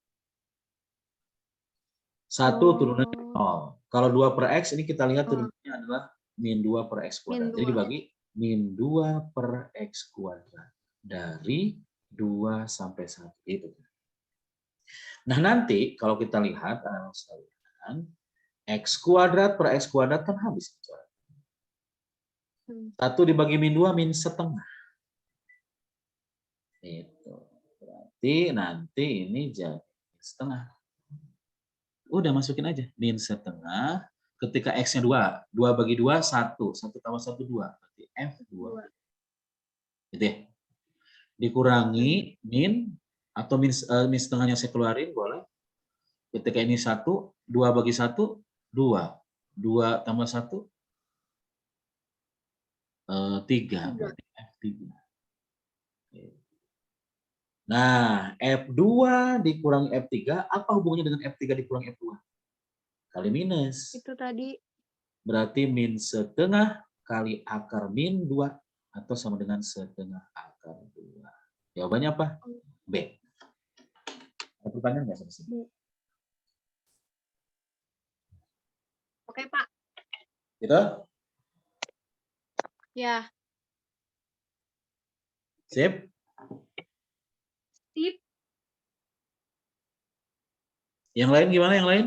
1 turunannya 0. Kalau 2 per X, ini kita lihat turunannya adalah min 2 per X kuadrat. Jadi dibagi min 2 per X kuadrat. Dari 2 sampai 1. Itu. Nah, nanti kalau kita lihat, X kuadrat per X kuadrat kan habis. 1 dibagi min 2, min setengah. Itu. Berarti nanti ini jadi setengah. Udah masukin aja. Min setengah. Ketika X-nya 2. 2 bagi 2, 1. 1 tambah 1, 2. Berarti F2. Gitu ya. Dikurangi min. Atau min setengahnya saya keluarin, boleh. Ketika ini 1. 2 bagi 1, 2. 2 tambah 1. 3. Berarti F3. Nah, F2 dikurangi F3, apa hubungannya dengan F3 dikurangi F2? Kali minus. Itu tadi. Berarti min setengah kali akar min 2, atau sama dengan setengah akar 2. Jawabannya apa? B. Ada pertanyaan nggak sampai sini? Oke, Pak. Gitu? Ya. Sip? Sip. Yang lain gimana yang lain?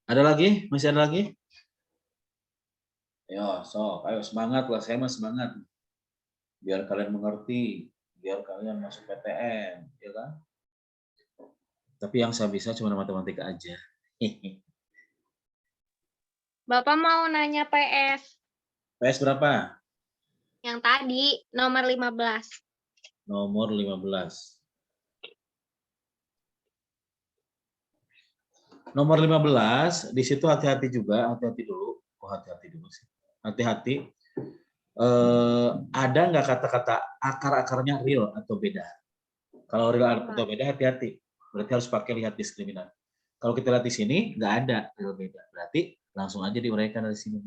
Ada lagi? Masih ada lagi? Ayo, ayo semangat lah, saya mah semangat. Biar kalian mengerti, biar kalian masuk PTN, ya kan? Tapi yang saya bisa cuma matematika aja. Bapak mau nanya PS PS berapa? yang tadi, nomor 15. Nomor 15. Nomor 15, di situ hati-hati juga, hati-hati dulu. Oh, hati-hati dulu sih. Hati-hati. Ada nggak kata-kata akar-akarnya real atau beda? Kalau real atau beda, hati-hati. Berarti harus pakai lihat diskriminan. Kalau kita lihat di sini, nggak ada real beda. Berarti langsung aja diuraikan dari sini.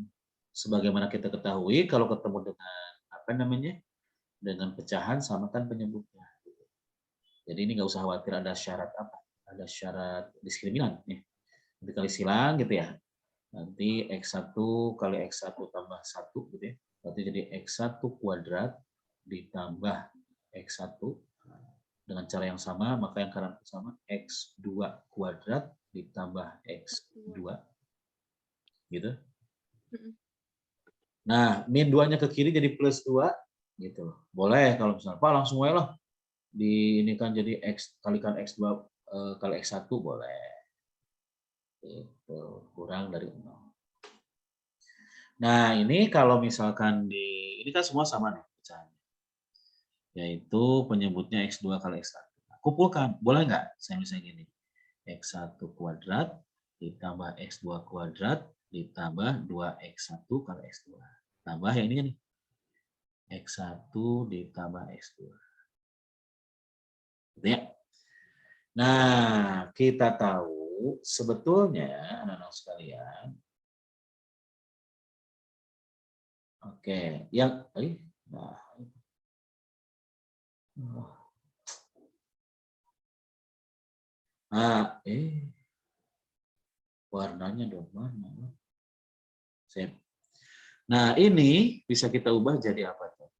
Sebagaimana kita ketahui, kalau ketemu dengan apa namanya, dengan pecahan, samakan penyebutnya. Jadi ini nggak usah khawatir ada syarat apa, ada syarat diskriminan. Nih. Dikali silang gitu ya. Nanti X1 kali X1 tambah 1 gitu ya. Berarti jadi X1 kuadrat ditambah X1 dengan cara yang sama, maka yang kanan sama X2 kuadrat ditambah X2. Gitu. Nah, min 2-nya ke kiri jadi plus 2 gitu. Boleh kalau misalnya Pak langsung aja lah. Ini kan jadi X kalikan X2 kali X1 boleh. Itu kurang dari 0. Nah, ini kalau misalkan ini kan semua sama nih pecahannya. Yaitu penyebutnya X2 kali X1. Kumpulkan, boleh nggak? Saya misalnya gini. X1 kuadrat ditambah X2 kuadrat ditambah 2X1 kali X2. Tambah yang ini nih. X1 ditambah X2. Gitu ya. Nah, kita tahu sebetulnya anak-anak sekalian. Oke, yang warnanya dong mana? Nah, ini bisa kita ubah jadi apa tuh?